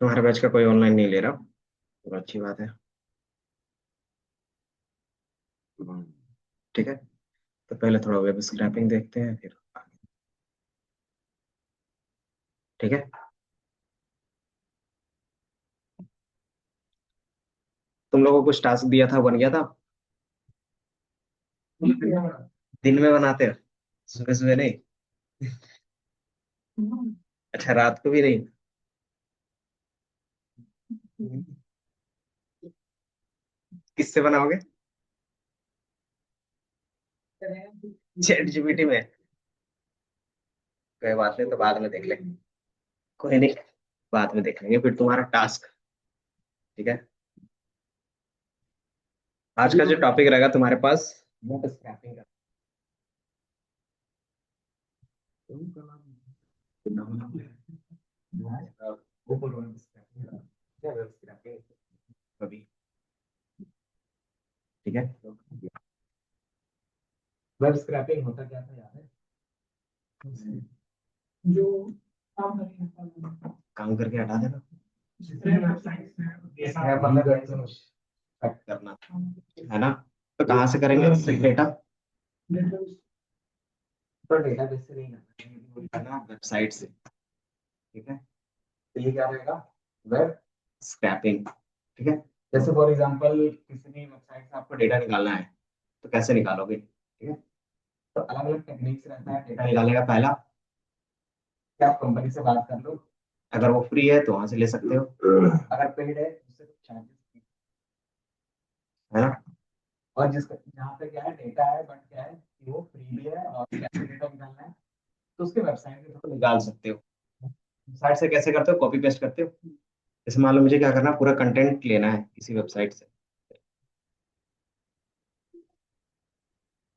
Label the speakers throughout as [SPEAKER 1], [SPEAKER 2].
[SPEAKER 1] तुम्हारे बैच का कोई ऑनलाइन नहीं ले रहा, तो अच्छी बात है। हम्म, ठीक है। तो पहले थोड़ा वेब स्क्रैपिंग देखते हैं, फिर आगे। ठीक है। तुम लोगों को कुछ टास्क दिया था, बन गया था? दिन में बनाते हो? सुबह सुबह नहीं? अच्छा, रात को भी नहीं? किससे बनाओगे? चैट जीपीटी में? कोई बात नहीं, तो बाद में देख लेंगे। कोई नहीं, बाद में देख लेंगे फिर तुम्हारा टास्क। ठीक है। आज का जो टॉपिक रहेगा तुम्हारे पास, वेब स्क्रैपिंग का। वेब स्क्रैपिंग कभी। ठीक है। वेब स्क्रैपिंग होता क्या था याद है? जो काम करके हटा देना, है मतलब कट करना, है ना? तो कहाँ से करेंगे डेटा? तो डेटा बेस से नहीं करना, वेबसाइट से। ठीक है। तो ये क्या रहेगा? Web scrapping. ठीक है। जैसे फॉर एग्जांपल किसी भी वेबसाइट से आपको डेटा निकालना है, तो कैसे निकालोगे? ठीक है। तो अलग अलग टेक्निक्स रहता है डेटा निकालने का। पहला, कि आप कंपनी से बात कर लो। अगर वो फ्री है तो वहां से ले सकते हो, अगर पेड है उससे कुछ चार्जेस, है ना? और जिसका जहाँ पे क्या है, डेटा है, बट क्या है कि वो फ्री भी है, और कैसे डेटा निकालना है तो उसके वेबसाइट के थ्रू निकाल सकते हो। वेबसाइट से कैसे करते हो? कॉपी पेस्ट करते हो। जैसे मान लो मुझे क्या करना है, पूरा कंटेंट लेना है किसी वेबसाइट से।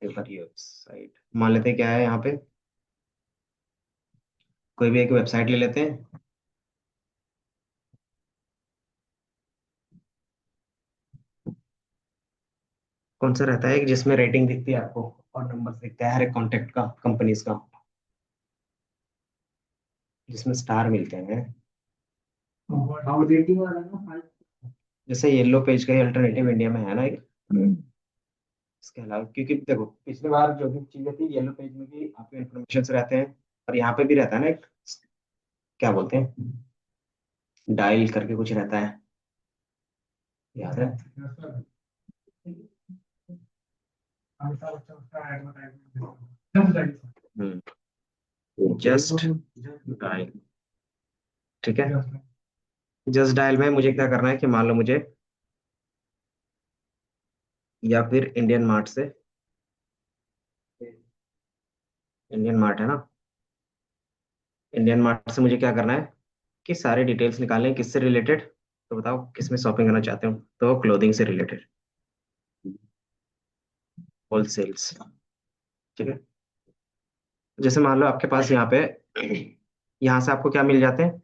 [SPEAKER 1] पेपर, ये वेबसाइट मान लेते हैं क्या है यहाँ पे, कोई भी एक वेबसाइट ले लेते हैं। कौन सा रहता है जिसमें रेटिंग दिखती है आपको और नंबर दिखता है हर एक कॉन्टेक्ट का, कंपनीज का, जिसमें स्टार मिलते हैं? रेटिंग वाला ना, जैसे येलो पेज का ही अल्टरनेटिव इंडिया में है ना एक। इसके अलावा क्योंकि देखो पिछली बार जो भी चीजें थी, येलो पेज में भी आपके इन्फॉर्मेशन रहते हैं, और यहाँ पे भी रहता है ना एक, क्या बोलते हैं, डायल करके कुछ रहता है, याद है? Just dial. ठीक है। जस्ट डायल में मुझे क्या करना है कि मान लो मुझे, या फिर इंडियन मार्ट से, इंडियन मार्ट है ना, इंडियन मार्ट से मुझे क्या करना है कि सारे डिटेल्स निकालने हैं, किससे रिलेटेड? तो बताओ किस में शॉपिंग करना चाहते हो? तो क्लोथिंग से रिलेटेड, होलसेल्स। ठीक है। जैसे मान लो आपके पास यहाँ पे, यहाँ से आपको क्या मिल जाते हैं?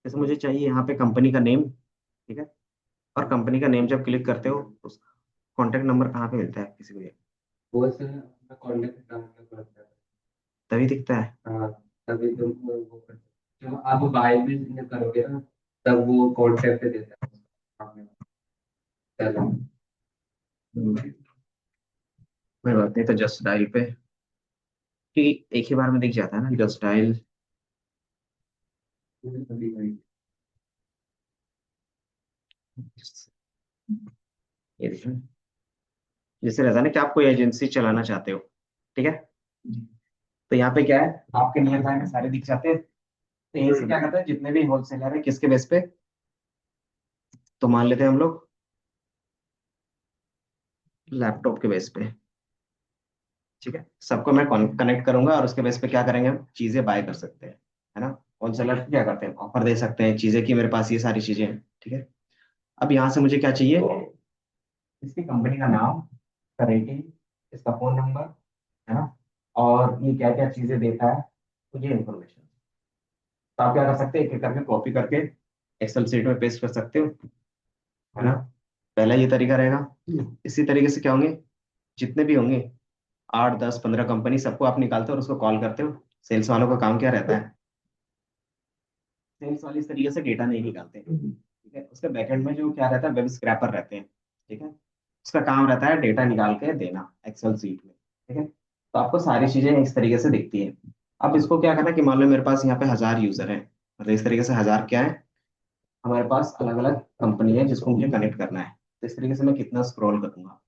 [SPEAKER 1] जैसे मुझे चाहिए यहाँ पे कंपनी का नेम। ठीक है। और कंपनी का नेम जब क्लिक करते हो, उस कॉन्टेक्ट नंबर कहाँ पे मिलता है किसी को ये? वो से कॉन्टेक्ट नंबर पड़ता है, तभी दिखता है। हाँ, तभी तुम वो कर सकते हो। आप मोबाइल में करोगे ना, तब वो कॉन्टेक्ट देता है आपने। चलो। कोई बात नहीं, तो जस्ट डायल पे, कि एक ही बार में दिख जाता है ना, जस्ट डायल। ये देखिए, जैसे रहता है ना कि आप कोई एजेंसी चलाना चाहते हो। ठीक है। तो यहाँ पे क्या है, आपके नियर बाय में सारे दिख जाते हैं। तो यहीं से क्या करता है, जितने भी होलसेलर है, किसके बेस पे? तो मान लेते हैं हम लोग लैपटॉप के बेस पे। ठीक है। सबको मैं कनेक्ट करूंगा, और उसके बेस पे क्या करेंगे, हम चीजें बाय कर सकते हैं, है ना? होलसेलर क्या करते हैं, ऑफर दे सकते हैं चीजें की, मेरे पास ये सारी चीजें हैं। ठीक है। अब यहाँ से मुझे क्या चाहिए, इसकी कंपनी का नाम, इसका रेटिंग, इसका फोन नंबर, है ना? और ये क्या क्या चीजें देता है, तो ये इन्फॉर्मेशन। तो आप क्या कर सकते हैं, एक एक करके कॉपी करके एक्सेल सीट में पेस्ट कर सकते हो, है ना? पहला ये तरीका रहेगा। इसी तरीके से क्या होंगे, जितने भी होंगे 8 10 15 कंपनी सबको आप निकालते हो और उसको कॉल करते हो। सेल्स वालों का काम क्या रहता है? सेल्स वाले इस तरीके से डेटा नहीं निकालते, ठीक है। उसके बैकएंड में जो क्या रहता है, वेब स्क्रैपर रहते हैं, ठीक है। उसका काम रहता है डेटा निकाल के देना एक्सेल सीट में, ठीक है। तो आपको सारी चीजें इस तरीके से दिखती है। अब इसको क्या करना है कि मान लो मेरे पास यहाँ पे 1000 यूजर है, मतलब इस तरीके से 1000 क्या है, हमारे पास अलग अलग कंपनी है जिसको मुझे कनेक्ट करना है। तो इस तरीके से मैं कितना स्क्रॉल करूंगा,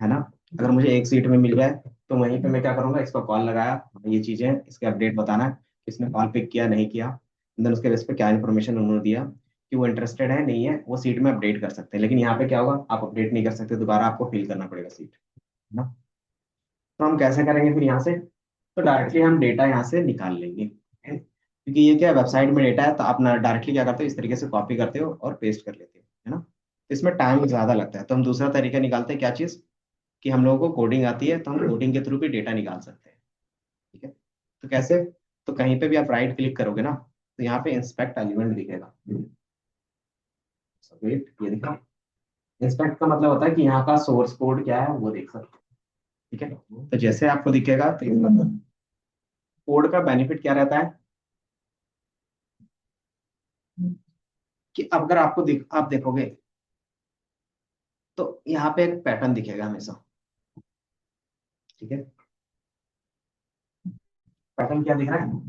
[SPEAKER 1] है ना। अगर मुझे एक सीट में मिल जाए तो वहीं पे मैं क्या करूंगा, इसको कॉल लगाया, ये चीजें इसके अपडेट बताना है, किसने कॉल पिक किया नहीं किया, देन उसके बेस पे क्या इन्फॉर्मेशन उन्होंने दिया, कि वो इंटरेस्टेड है नहीं है, वो सीट में अपडेट कर सकते हैं। लेकिन यहाँ पे क्या होगा, आप अपडेट नहीं कर सकते, दोबारा आपको फिल करना पड़ेगा सीट, है ना। तो हम कैसे करेंगे फिर यहाँ से, तो डायरेक्टली हम डेटा यहाँ से निकाल लेंगे, क्योंकि ये क्या वेबसाइट में डेटा है, तो आप ना डायरेक्टली क्या करते हो, इस तरीके से कॉपी करते हो और पेस्ट कर लेते हो, है ना। तो इसमें टाइम ज्यादा लगता है, तो हम दूसरा तरीका निकालते हैं, क्या चीज, कि हम लोगों को कोडिंग आती है, तो हम कोडिंग के थ्रू भी डेटा निकाल सकते हैं, ठीक है। तो कैसे, तो कहीं पे भी आप राइट क्लिक करोगे ना, तो यहाँ पे इंस्पेक्ट एलिमेंट दिखेगा, वेट ये दिखा। इंस्पेक्ट का मतलब होता है कि यहाँ का सोर्स कोड क्या है वो देख सकते हैं, ठीक है। तो जैसे आपको दिखेगा, तो कोड का बेनिफिट क्या रहता है, कि अगर आप देखोगे तो यहाँ पे एक पैटर्न दिखेगा हमेशा, ठीक है। पैटर्न क्या दिख रहा है,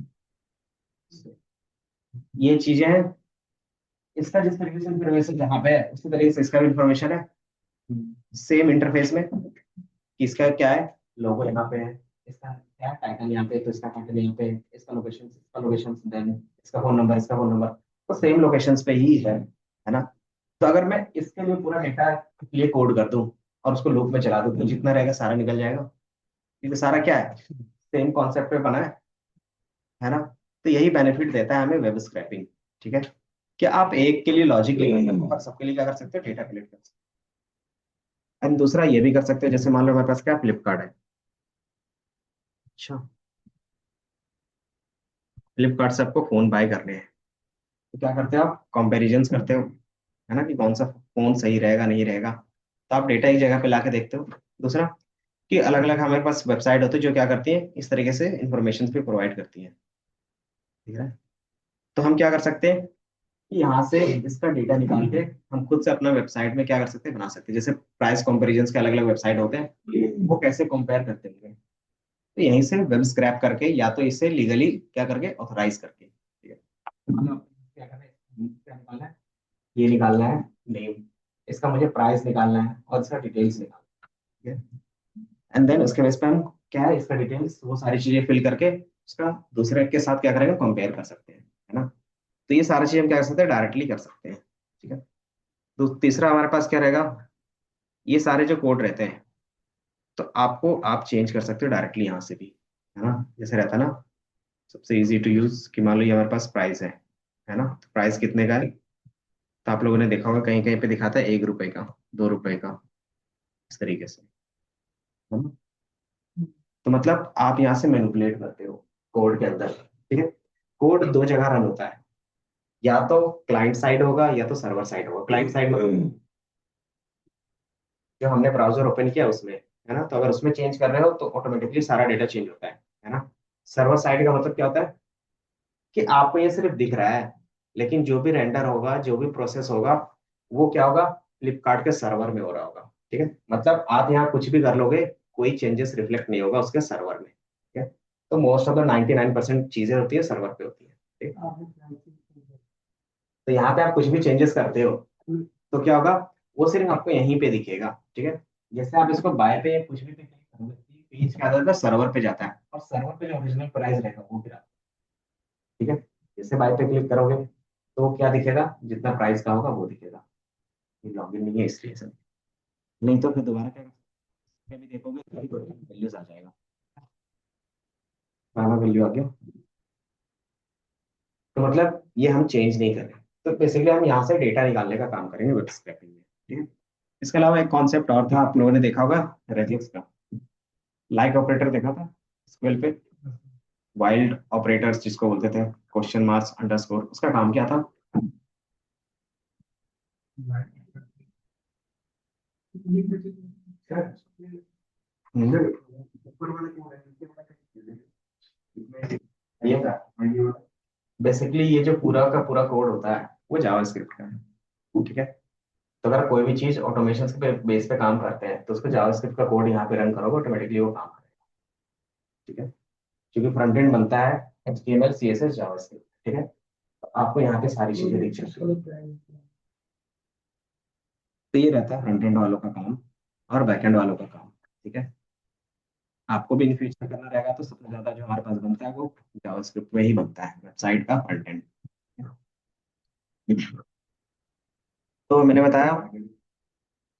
[SPEAKER 1] ये चीजें हैं, इसका जिस तरीके से इंफॉर्मेशन जहाँ पे है उसी तरीके से इसका भी इंफॉर्मेशन है, सेम इंटरफेस में। कि इसका क्या है, लोगो यहाँ पे है, इसका क्या है, टाइटल यहाँ पे, तो इसका टाइटल यहाँ पे है, इसका लोकेशन देन इसका फोन नंबर तो सेम लोकेशंस पे ही है ना। तो अगर मैं इसके लिए पूरा डेटा ये कोड कर दूं और उसको लूप में चला दूं, तो जितना रहेगा सारा निकल जाएगा, क्योंकि सारा क्या है, सेम कॉन्सेप्ट पे बना है ना। तो यही बेनिफिट देता है हमें वेब स्क्रैपिंग, ठीक है। कि आप एक के लिए लॉजिक नहीं कर सकते और सबके लिए क्या कर सकते हो, डेटा कलेक्ट कर सकते हो। एंड दूसरा ये भी कर सकते हो, जैसे मान लो हमारे पास क्या फ्लिपकार्ट है, अच्छा, फ्लिपकार्ट से आपको फोन बाय करने हैं, तो क्या करते हो, आप कंपेरिजन करते हो, है ना, कि कौन सा फोन सही रहेगा नहीं रहेगा। तो आप डेटा एक जगह पे लाके देखते हो। दूसरा, कि अलग अलग हमारे पास वेबसाइट होती है जो क्या करती है, इस तरीके से इंफॉर्मेशन भी प्रोवाइड करती है, ठीक है। तो हम क्या कर सकते हैं, कि यहाँ से इसका डेटा निकाल के हम खुद से अपना वेबसाइट में क्या कर सकते हैं, बना सकते हैं। जैसे प्राइस कंपैरिजन के अलग अलग वेबसाइट होते हैं, वो कैसे कंपेयर करते हैं, तो यहीं से वेब स्क्रैप करके या तो इसे लीगली क्या करके ऑथराइज करके, ठीक है। मतलब क्या करना है, क्या निकालना है, ये निकालना है नेम, इसका मुझे प्राइस निकालना है और इसका डिटेल्स निकालना है, ठीक है। एंड देन उसके बेस पे हम क्या है, इसका डिटेल्स वो सारी चीजें फिल करके उसका दूसरे के साथ क्या करेंगे, कंपेयर कर सकते हैं, है ना। तो ये सारी चीजें हम क्या कर सकते हैं, डायरेक्टली कर सकते हैं, ठीक है। तो तीसरा हमारे पास क्या रहेगा, ये सारे जो कोड रहते हैं, तो आपको आप चेंज कर सकते हो डायरेक्टली यहाँ से भी, है ना। जैसे रहता है ना, सबसे इजी टू यूज, कि मान लो ये हमारे पास प्राइस है ना, तो प्राइस कितने का है, तो आप लोगों ने देखा होगा कहीं कहीं पे दिखाता है 1 रुपए का, 2 रुपए का, इस तरीके से, है ना। तो मतलब आप यहाँ से मैनिपुलेट करते हो कोड के अंदर, ठीक है। कोड दो जगह रन होता है, या तो क्लाइंट साइड होगा या तो सर्वर साइड होगा। क्लाइंट साइड में जो हमने ब्राउजर ओपन किया उसमें, है ना, तो अगर उसमें चेंज कर रहे हो तो ऑटोमेटिकली सारा डेटा चेंज होता है ना। सर्वर साइड का मतलब क्या होता है, कि आपको ये सिर्फ दिख रहा है, लेकिन जो भी रेंडर होगा, जो भी प्रोसेस होगा, वो क्या होगा, फ्लिपकार्ट के सर्वर में हो रहा होगा, ठीक है। मतलब आप यहाँ कुछ भी कर लोगे, कोई चेंजेस रिफ्लेक्ट नहीं होगा उसके सर्वर में, ठीक है। तो मोस्ट ऑफ द 99% चीजें होती है सर्वर पे होती है, ठीक है? तो यहाँ पे आप कुछ भी चेंजेस करते हो, तो क्या होगा, वो सिर्फ आपको यहीं पे दिखेगा, ठीक है। जैसे आप इसको बाय पे या कुछ भी पे क्लिक करोगे, पेज क्या आता है, सर्वर पे जाता है और सर्वर पे जो ओरिजिनल प्राइस रहेगा वो फिर आता है, ठीक है। जैसे बाय पे क्लिक करोगे तो क्या दिखेगा, जितना प्राइस का होगा वो दिखेगा। ये लॉगिन नहीं है इसलिए सर, नहीं तो फिर दोबारा क्या भी देखोगे तो वैल्यूज आ जाएगा, पुराना वैल्यू आ गया। तो मतलब ये हम चेंज नहीं कर रहे, तो बेसिकली हम यहाँ से डेटा निकालने का काम करेंगे वेब स्क्रैपिंग में, ठीक है। इसके अलावा एक कॉन्सेप्ट और था, आप लोगों ने देखा होगा, रेजिक्स का लाइक ऑपरेटर देखा था स्क्वेल पे, वाइल्ड ऑपरेटर्स जिसको बोलते थे, क्वेश्चन मार्क्स अंडरस्कोर, उसका काम क्या था, ऊपर वाला क्या है, नीचे वाला क्या है? इसमें ये था बेसिकली, ये जो पूरा का पूरा कोड होता है वो जावास्क्रिप्ट का है, ठीक है। तो अगर कोई भी चीज ऑटोमेशन पे बेस पे काम करते हैं तो उसको जावास्क्रिप्ट का कोड यहाँ पे रन करोगे, ऑटोमेटिकली वो काम करेगा, ठीक है। क्योंकि फ्रंट एंड बनता है HTML CSS जावास्क्रिप्ट, ठीक है। तो आपको यहाँ पे सारी चीजें दिख जाती हैं। तो ये रहता है फ्रंट एंड वालों का काम और बैक एंड वालों का काम, ठीक है। आपको भी इन फ्यूचर करना रहेगा तो सबसे ज्यादा जो हमारे पास बनता है वो जावास्क्रिप्ट में ही बनता है, वेबसाइट का फ्रंट एंड। तो मैंने बताया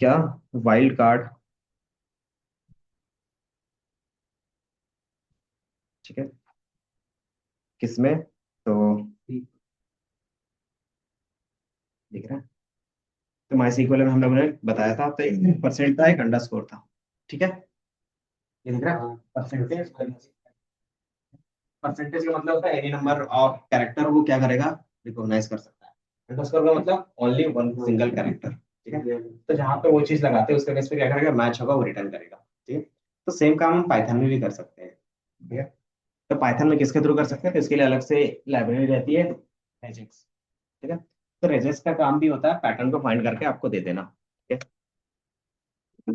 [SPEAKER 1] क्या, वाइल्ड कार्ड, ठीक है, किसमें, तो दिख रहा है। तो माई सीक्वल में हम लोगों ने बताया था, तो एक परसेंट था, एक अंडरस्कोर था, ठीक है। ये दिख रहा है परसेंटेज। परसेंटेज का मतलब होता है एनी नंबर ऑफ कैरेक्टर वो क्या करेगा, रिकॉग्नाइज कर सकता है। अंडरस्कोर का मतलब ओनली वन सिंगल कैरेक्टर, ठीक है। तो जहां पे वो चीज लगाते हैं उसके बेस पे क्या करेगा, मैच होगा वो रिटर्न करेगा, ठीक है। तो सेम काम हम पाइथन में भी कर सकते हैं, ठीक है। तो पाइथन में किसके थ्रू कर सकते हैं, तो इसके लिए अलग से लाइब्रेरी रहती है, रेजेक्स, ठीक है। तो रेजेक्स का काम भी होता है पैटर्न को फाइंड करके आपको दे देना, ठीक है।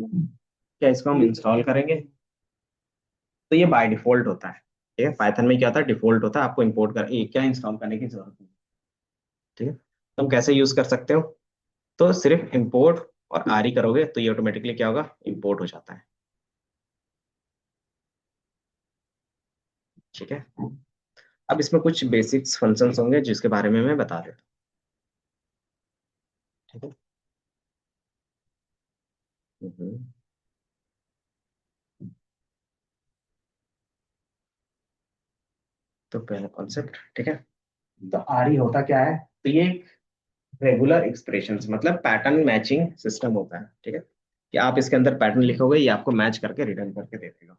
[SPEAKER 1] क्या इसको हम इंस्टॉल करेंगे, तो ये बाय डिफॉल्ट होता है, ठीक है। पाइथन में क्या होता है, डिफॉल्ट होता है, आपको इंपोर्ट कर ये क्या इंस्टॉल करने की जरूरत नहीं, ठीक है। तो हम कैसे यूज कर सकते हो, तो सिर्फ इंपोर्ट और आर ही करोगे तो ये ऑटोमेटिकली क्या होगा, इंपोर्ट हो जाता है, ठीक है। अब इसमें कुछ बेसिक्स फंक्शंस होंगे जिसके बारे में मैं बता देता हूँ, ठीक है। तो पहला कॉन्सेप्ट, ठीक है। तो आर ही होता क्या है, तो ये रेगुलर एक्सप्रेशंस मतलब पैटर्न मैचिंग सिस्टम होता है, ठीक है। कि आप इसके अंदर पैटर्न लिखोगे ये आपको मैच करके रिटर्न करके दे देगा,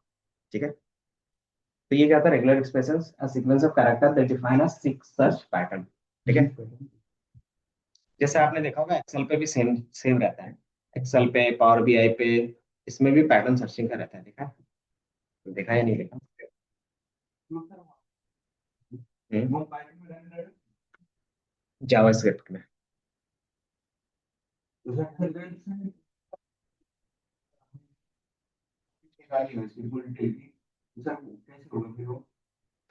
[SPEAKER 1] ठीक है। तो ये क्या था, regular expressions a sequence of character that define a search pattern, ठीक है। जैसे आपने देखा होगा एक्सेल पे भी सेम सेम रहता है, एक्सेल पे, पावर BI पे, इसमें भी पैटर्न सर्चिंग का रहता है, देखा है? तो देखा या नहीं देखा? जावास्क्रिप्ट में।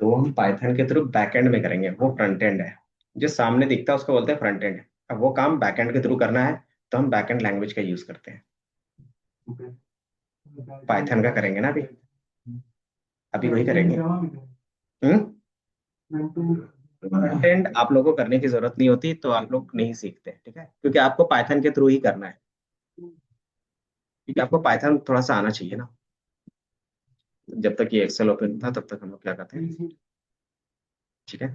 [SPEAKER 1] तो हम पाइथन के थ्रू बैकएंड में करेंगे, वो फ्रंट एंड है। जो सामने दिखता है उसको बोलते हैं फ्रंट एंड। अब वो काम बैकएंड के थ्रू करना है तो हम बैकएंड लैंग्वेज का यूज करते हैं, पाइथन का करेंगे ना अभी, अभी वही करेंगे। फ्रंट एंड आप लोगों को करने की जरूरत नहीं होती, तो आप लोग नहीं सीखते, ठीक है, क्योंकि आपको पाइथन के थ्रू ही करना है, क्योंकि आपको पाइथन थोड़ा सा आना चाहिए ना। जब तक ये एक्सेल ओपन था तब तक हम लोग क्या करते हैं, ठीक है।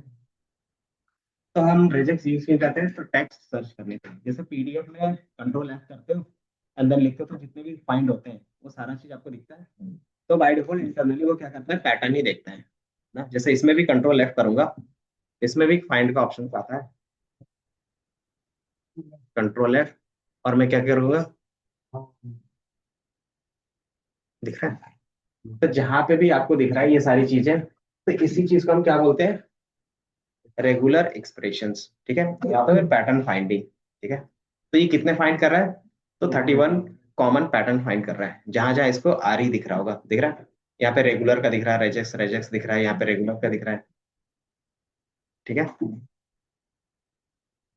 [SPEAKER 1] तो हम रेजेक्स यूज क्यों करते हैं, तो टेक्स्ट सर्च करने के लिए। जैसे PDF में कंट्रोल F करते हो, अंदर लिखते हो तो जितने भी फाइंड होते हैं वो सारा चीज आपको दिखता है। तो बाय डिफॉल्ट इंटरनली वो क्या करता है, पैटर्न ही देखता है ना। जैसे इसमें भी कंट्रोल F करूंगा, इसमें भी फाइंड का ऑप्शन आता है, कंट्रोल F, और मैं क्या करूंगा, दिख रहा है। तो जहां पे भी आपको दिख रहा है ये सारी चीजें, तो इसी चीज को हम क्या बोलते हैं, रेगुलर एक्सप्रेशंस, ठीक है। यहाँ पे पैटर्न फाइंडिंग, ठीक है। तो ये कितने फाइंड कर रहा है, तो 31 कॉमन पैटर्न फाइंड कर रहा है, जहां जहां इसको आर ही दिख रहा होगा, दिख रहा है। यहाँ पे रेगुलर का दिख रहा है, रेजेक्स रेजेक्स दिख रहा है, यहाँ पे रेगुलर का दिख रहा है, ठीक है।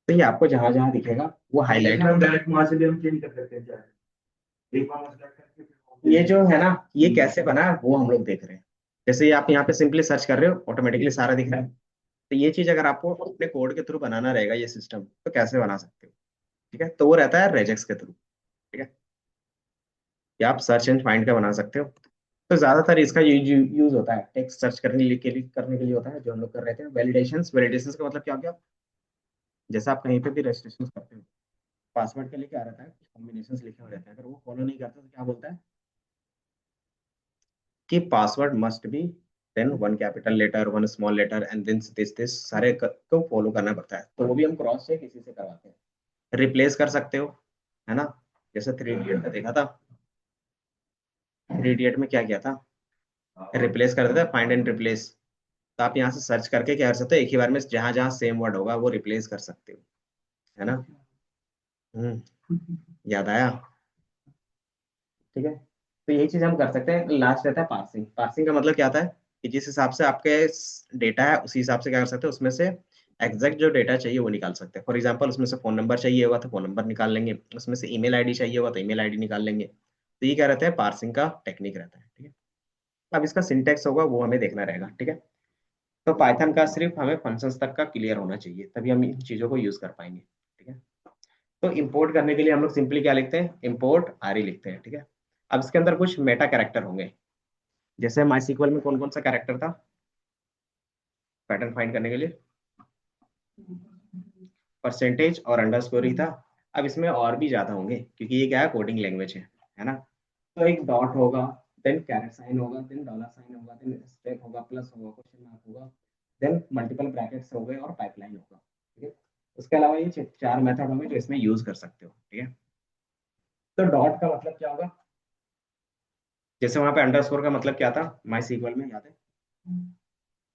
[SPEAKER 1] तो ये आपको जहां जहां दिखेगा वो हाईलाइट, डायरेक्ट वहां से भी हम चेंज कर सकते हैं, एक बार select करके ये जो है ना, ये कैसे बना है वो हम लोग देख रहे हैं। जैसे ये आप यहाँ पे सिंपली सर्च कर रहे हो, ऑटोमेटिकली सारा दिख रहा है। तो ये चीज अगर आपको अपने कोड के थ्रू बनाना रहेगा ये सिस्टम, तो कैसे बना सकते हो, ठीक है। तो वो रहता है रेजेक्स के थ्रू, ठीक है। या आप सर्च एंड फाइंड का बना सकते हो। तो ज्यादातर इसका यूज होता है टेक्स्ट सर्च करने के लिए होता है, जो हम लोग कर रहे थे। वैलिडेशंस, वैलिडेशंस का मतलब क्या हो गया, जैसे आप कहीं पे भी रजिस्ट्रेशन करते हो, पासवर्ड के लिए क्या रहता है, कुछ कॉम्बिनेशंस लिखे हुए रहते हैं, अगर वो फॉलो नहीं करते तो क्या बोलता है कि password must be then one capital letter, one small letter and then this सारे को फॉलो करना पड़ता है। तो वो भी हम क्रॉस चेक इसी से करवाते हैं। रिप्लेस कर सकते हो, है ना, जैसे 3 इडियट का देखा था,
[SPEAKER 2] थ्री इडियट में क्या किया था, रिप्लेस कर देता, फाइंड एंड रिप्लेस। तो आप यहाँ से सर्च करके क्या कर सकते हो, एक ही बार में जहां जहां सेम वर्ड होगा वो रिप्लेस कर सकते हो, है ना। याद आया। ठीक है, तो यही चीज हम कर सकते हैं। लास्ट रहता है पार्सिंग। पार्सिंग का मतलब क्या आता है कि जिस हिसाब से आपके डेटा है उसी हिसाब से क्या कर सकते हैं, उसमें से एग्जैक्ट जो डेटा चाहिए वो निकाल सकते हैं। फॉर एग्जांपल उसमें से फोन नंबर चाहिए होगा तो फोन नंबर निकाल लेंगे, उसमें से ईमेल आईडी चाहिए होगा तो ईमेल आईडी निकाल लेंगे। तो ये क्या रहता है, पार्सिंग का टेक्निक रहता है। ठीक है, अब इसका सिंटेक्स होगा वो हमें देखना रहेगा। ठीक है, तो पाइथन का सिर्फ हमें फंक्शंस तक का क्लियर होना चाहिए, तभी हम इन चीजों को यूज कर पाएंगे। ठीक है, तो इंपोर्ट करने के लिए हम लोग सिंपली क्या लिखते हैं, इंपोर्ट आरई लिखते हैं। ठीक है, अब इसके अंदर कुछ मेटा कैरेक्टर होंगे। जैसे माई में कौन कौन सा कैरेक्टर था पैटर्न फाइंड करने के लिए, परसेंटेज और अंडरस्कोर ही था। अब इसमें और भी ज्यादा होंगे क्योंकि ये क्या है, कोडिंग लैंग्वेज है ना। तो एक डॉट होगा, देन कैरेट साइन होगा, देन डॉलर साइन होगा, देन स्ट्रिंग होगा, प्लस होगा, क्वेश्चन मार्क होगा, देन मल्टीपल ब्रैकेट्स हो गए और पाइपलाइन होगा। ठीक है, उसके अलावा ये चार मेथड होंगे जो इसमें यूज कर सकते हो। ठीक है, तो डॉट का मतलब क्या होगा, जैसे वहां पे अंडरस्कोर का मतलब क्या था माई सीक्वल में, याद है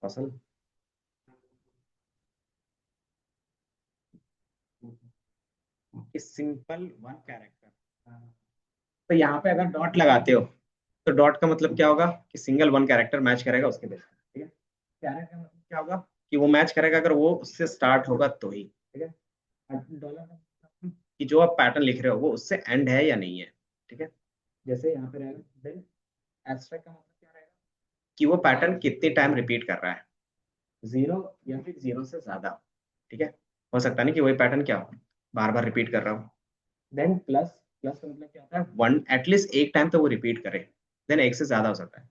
[SPEAKER 2] फसल, सिंपल वन कैरेक्टर। तो यहाँ पे अगर डॉट लगाते हो तो डॉट का मतलब क्या होगा कि सिंगल वन कैरेक्टर मैच करेगा उसके बेस पे। ठीक है, कैरेट का मतलब क्या होगा कि वो मैच करेगा अगर वो उससे स्टार्ट होगा तो ही। ठीक है, डॉलर का मतलब कि जो आप पैटर्न लिख रहे हो वो उससे एंड है या नहीं है। ठीक है, जैसे यहाँ पे रहेगा, देन एब्स्ट्रैक्ट का मतलब क्या रहेगा कि वो पैटर्न कितने टाइम रिपीट कर रहा है, जीरो या फिर जीरो से ज्यादा। ठीक है, हो सकता नहीं कि वही पैटर्न क्या हो, बार बार रिपीट कर रहा हो। देन प्लस, प्लस का मतलब क्या होता है, वन एटलीस्ट एक टाइम तो वो रिपीट करे, देन एक से ज्यादा हो सकता है।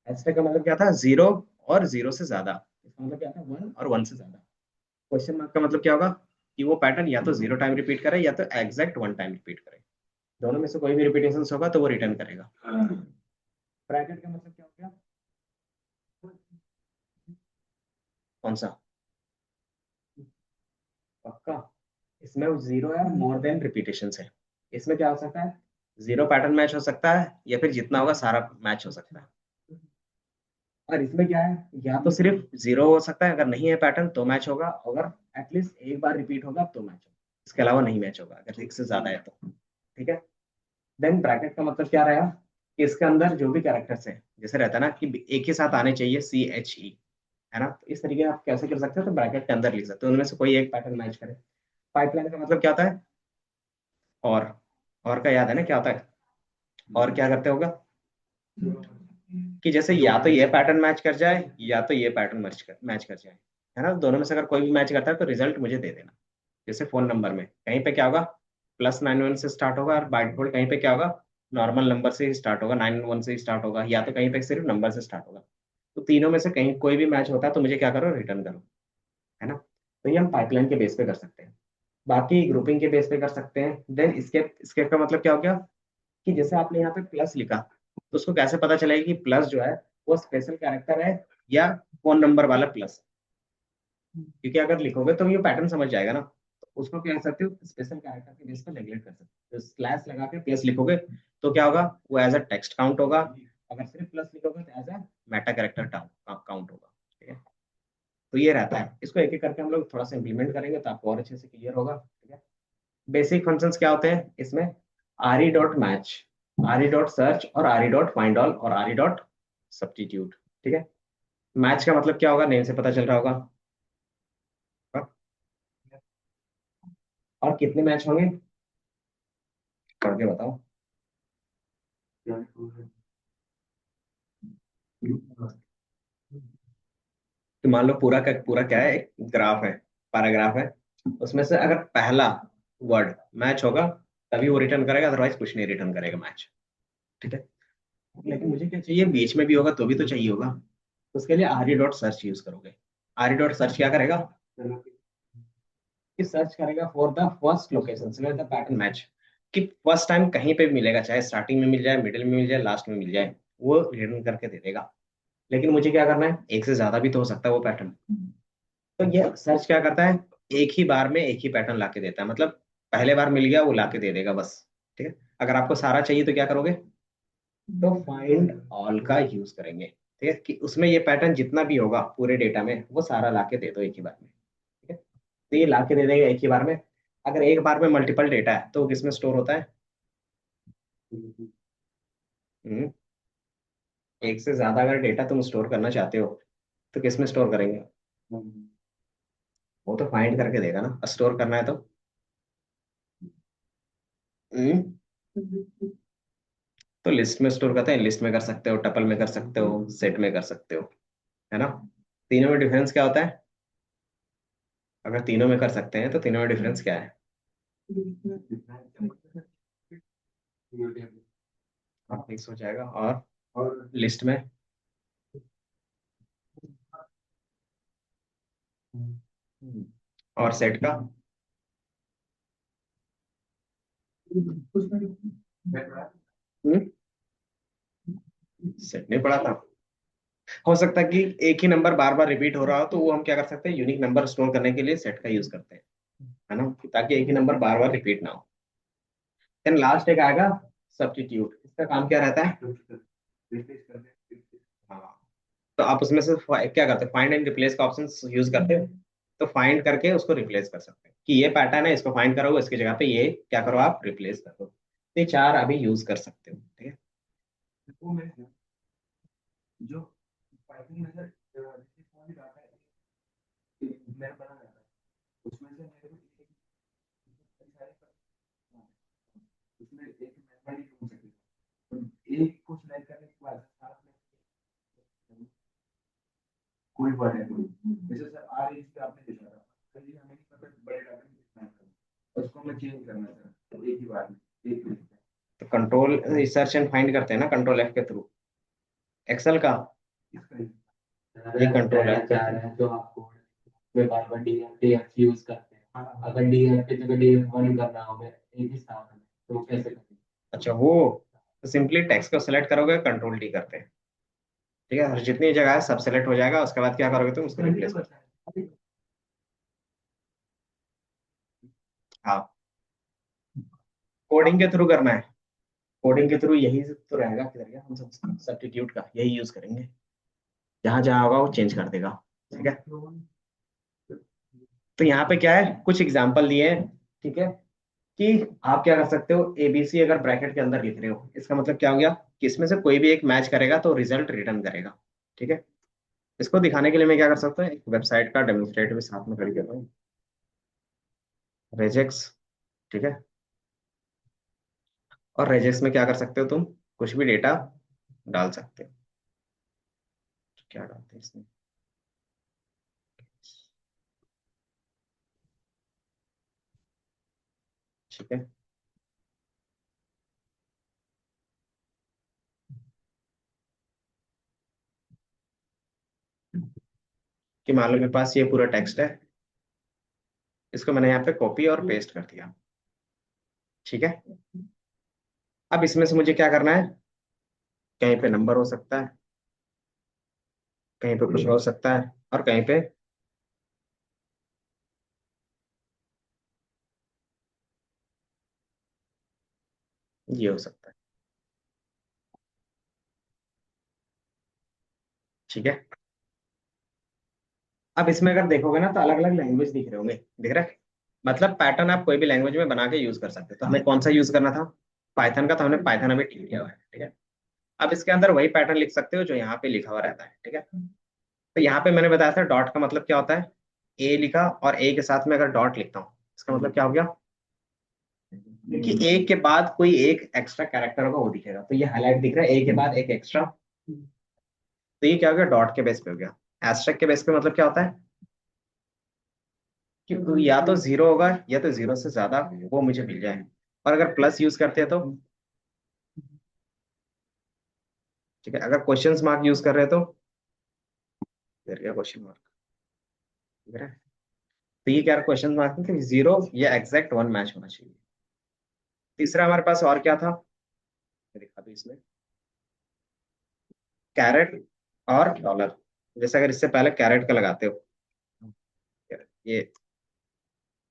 [SPEAKER 2] एस्टेक का मतलब क्या था, जीरो और जीरो से ज्यादा। इसका मतलब क्या था, वन और वन से ज्यादा। क्वेश्चन मार्क का मतलब क्या होगा कि वो पैटर्न या तो जीरो टाइम रिपीट करे या तो एग्जैक्ट वन टाइम रिपीट करे, दोनों में से कोई भी रिपीटेशन होगा तो वो रिटर्न करेगा। ब्रैकेट का मतलब क्या हो गया, कौन सा, पक्का, इसमें जीरो है, मोर देन रिपीटेशन है। इसमें क्या हो सकता है, जीरो पैटर्न मैच हो सकता है या फिर जितना होगा सारा मैच हो सकता है। और इसमें क्या है, या तो सिर्फ जीरो हो सकता है, अगर नहीं है पैटर्न तो मैच होगा, अगर एटलीस्ट एक बार रिपीट होगा तो मैच होगा, इसके अलावा नहीं मैच होगा अगर एक से ज्यादा है तो। ठीक है, देन ब्रैकेट का मतलब क्या रहेगा कि इसके अंदर जो भी कैरेक्टर्स है, जैसे रहता है ना कि एक ही साथ आने चाहिए सी एच ई, है ना, तो इस तरीके आप कैसे कर सकते हो, तो ब्रैकेट के अंदर लिख सकते हो, उनमें से कोई एक पैटर्न मैच करे। पाइपलाइन का मतलब क्या होता है, और का याद है ना क्या होता है, और क्या करते होगा कि जैसे या तो ये पैटर्न मैच कर जाए या तो ये पैटर्न मैच कर जाए, है ना, दोनों में से अगर कोई भी मैच करता है तो रिजल्ट मुझे दे देना। जैसे फोन नंबर में कहीं पे क्या होगा, +91 से स्टार्ट होगा, और बाय डिफॉल्ट कहीं पे क्या होगा, नॉर्मल नंबर से ही स्टार्ट होगा, 91 से ही स्टार्ट होगा, या तो कहीं पे सिर्फ नंबर से स्टार्ट होगा। तो तीनों में से कहीं कोई भी मैच होता है तो मुझे क्या करो, रिटर्न करो, है ना। तो ये हम पाइपलाइन के बेस पे कर सकते हैं, बाकी ग्रुपिंग के बेस पे कर सकते हैं। देन स्केप, स्केप का मतलब क्या हो गया कि जैसे आपने यहाँ पे प्लस लिखा तो उसको कैसे पता चलेगा कि प्लस जो है वो स्पेशल कैरेक्टर है या फोन नंबर वाला प्लस, क्योंकि अगर लिखोगे तो ये पैटर्न समझ जाएगा ना। तो उसको क्या कर सकते हो, स्पेशल कैरेक्टर के बेस पर रेगुलेट कर सकते हो, तो स्लैश लगा के प्लस लिखोगे तो क्या होगा, वो एज अ टेक्स्ट काउंट होगा, अगर सिर्फ प्लस लिखोगे तो as a meta character count होगा। ठीक है, तो ये रहता है, इसको एक एक करके हम लोग थोड़ा सा इंप्लीमेंट करेंगे तो आपको और अच्छे से क्लियर होगा। ठीक है, बेसिक फंक्शंस क्या होते हैं इसमें, R E dot match, R E dot search, और R E dot find all, और आर ई डॉट सब्स्टिट्यूट। ठीक है, मैच का मतलब क्या होगा, नेम से पता चल रहा होगा। और कितने मैच होंगे पढ़ के बताओ। तो मान लो पूरा का पूरा क्या है, एक ग्राफ है, पैराग्राफ है, उसमें से अगर पहला वर्ड मैच होगा तभी वो रिटर्न करेगा, अदरवाइज कुछ नहीं रिटर्न करेगा मैच। ठीक है, लेकिन मुझे क्या चाहिए, बीच में भी होगा तो भी तो चाहिए होगा, तो उसके लिए R E dot search use करोगे। आर ई डॉट सर्च क्या करेगा कि सर्च करेगा for the first location where the pattern match, कि फर्स्ट टाइम कहीं पे भी मिलेगा, चाहे स्टार्टिंग में मिल जाए, मिडिल में मिल जाए, लास्ट में मिल जाए, वो रिटर्न करके दे देगा। लेकिन मुझे क्या करना है, एक से ज्यादा भी तो हो सकता है वो पैटर्न, तो ये सर्च क्या करता है, एक ही बार में एक ही पैटर्न ला के देता है, मतलब पहले बार मिल गया वो ला के दे देगा बस। ठीक है, अगर आपको सारा चाहिए तो क्या करोगे, तो फाइंड ऑल का यूज करेंगे, ठीक है, कि उसमें ये पैटर्न जितना भी होगा पूरे डेटा में वो सारा लाके दे दो एक ही बार में, ठीक है। तो ये लाके दे देगा एक ही बार में। अगर एक बार में मल्टीपल डेटा है तो वो किसमें स्टोर होता है? हम्म, एक से ज्यादा अगर डेटा तुम स्टोर करना चाहते हो तो किसमें स्टोर करेंगे? वो तो फाइंड करके देगा ना, स्टोर करना है तो। हम्म, तो लिस्ट में स्टोर करते हैं, लिस्ट में कर सकते हो, टपल में कर सकते हो, सेट में कर सकते हो, है ना। तीनों में डिफरेंस क्या होता है? अगर तीनों में कर सकते हैं तो तीनों में डिफरेंस क्या है? हाँ, फिक्स हो जाएगा। और लिस्ट में? हम्म, और सेट का? हम्म, सेट नहीं पढ़ा था। हो सकता है कि एक ही नंबर बार बार रिपीट हो रहा हो, तो वो हम क्या कर सकते हैं, यूनिक नंबर स्टोर करने के लिए सेट का यूज करते हैं, है ना, ताकि एक ही नंबर बार बार रिपीट ना हो। देन लास्ट एक आएगा सब्स्टिट्यूट। इसका काम क्या रहता है? हाँ, तो आप उसमें से क्या करते हैं, फाइंड एंड रिप्लेस का ऑप्शन यूज करते हैं। तो फाइंड करके उसको रिप्लेस कर सकते हैं कि ये पैटर्न है, इसको फाइंड करो, इसकी जगह पे ये क्या करो, आप रिप्लेस कर दो। तो ये चार अभी यूज कर सकते हो, ठीक है। तो कंट्रोल सर्च एंड फाइंड करते हैं ना कंट्रोल एफ के थ्रू, एक्सेल का। ये कंट्रोल है।
[SPEAKER 3] चाह रहे हैं तो आपको में बार बार डीएफ यूज करते हैं। अगर डीएफ की जगह डीएफ वन करना हो एक ही साथ में तो कैसे करेंगे?
[SPEAKER 2] अच्छा, वो तो सिंपली टेक्स्ट को सेलेक्ट करोगे, कंट्रोल डी करते हैं, ठीक है, और जितनी जगह है सब सेलेक्ट हो जाएगा, उसके बाद क्या करोगे तुम, उसको रिप्लेस कर। हाँ, कोडिंग के थ्रू करना है। कोडिंग के थ्रू यही तो रहेगा, किधर गया, हम सब सब्स्टिट्यूट का यही यूज करेंगे। जहां जहां होगा वो चेंज कर देगा, ठीक है। तो यहाँ पे क्या है, कुछ एग्जांपल दिए हैं, ठीक है, कि आप क्या कर सकते हो, एबीसी अगर ब्रैकेट के अंदर लिख रहे हो, इसका मतलब क्या हो गया कि इसमें से कोई भी एक मैच करेगा तो रिजल्ट रिटर्न करेगा, ठीक है। इसको दिखाने के लिए मैं क्या कर सकता हूँ, एक वेबसाइट का डेमोन्स्ट्रेट भी साथ में कर देता हूँ, रेजेक्स, ठीक है। और रेजेक्स में क्या कर सकते हो तुम, कुछ भी डेटा डाल सकते हो। तो क्या डालते हैं इसमें, ठीक है, कि मान लो मेरे पास ये पूरा टेक्स्ट है, इसको मैंने यहाँ पे कॉपी और पेस्ट कर दिया, ठीक है। अब इसमें से मुझे क्या करना है, कहीं पे नंबर हो सकता है, कहीं पे कुछ हो सकता है, और कहीं पे ये हो सकता है, ठीक है। अब इसमें अगर देखोगे ना तो अलग अलग लैंग्वेज दिख रहे होंगे, दिख रहा है, मतलब पैटर्न आप कोई भी लैंग्वेज में बना के यूज कर सकते हो। तो हमें कौन सा यूज करना था, पाइथन का, तो हमने पाइथन अभी ठीक किया हुआ है, ठीक है। अब इसके अंदर वही पैटर्न लिख सकते हो जो यहाँ पे लिखा हुआ रहता है, ठीक है। तो यहाँ पे मैंने बताया था डॉट का मतलब क्या होता है, ए लिखा और ए के साथ में अगर डॉट लिखता हूँ, इसका मतलब क्या हो गया कि ए के बाद कोई एक एक्स्ट्रा कैरेक्टर होगा वो दिखेगा, तो ये हाईलाइट दिख रहा है, ए के बाद एक एक्स्ट्रा। तो ये क्या हो गया, डॉट के बेस पे हो गया। एस्ट्रिक के बेस पे मतलब क्या होता है कि या तो जीरो होगा या तो जीरो से ज्यादा वो मुझे मिल जाए, और अगर प्लस यूज करते हैं तो, ठीक है, अगर क्वेश्चन मार्क यूज कर रहे हैं तो इधर क्या क्वेश्चन मार्क, ठीक है। तो ये क्या क्वेश्चन मार्क में कि जीरो या एग्जैक्ट वन मैच होना चाहिए। तीसरा हमारे पास और क्या था, मैं दिखा दूं इसमें, कैरेट और डॉलर। जैसे अगर इससे पहले कैरेट का लगाते हो, ये,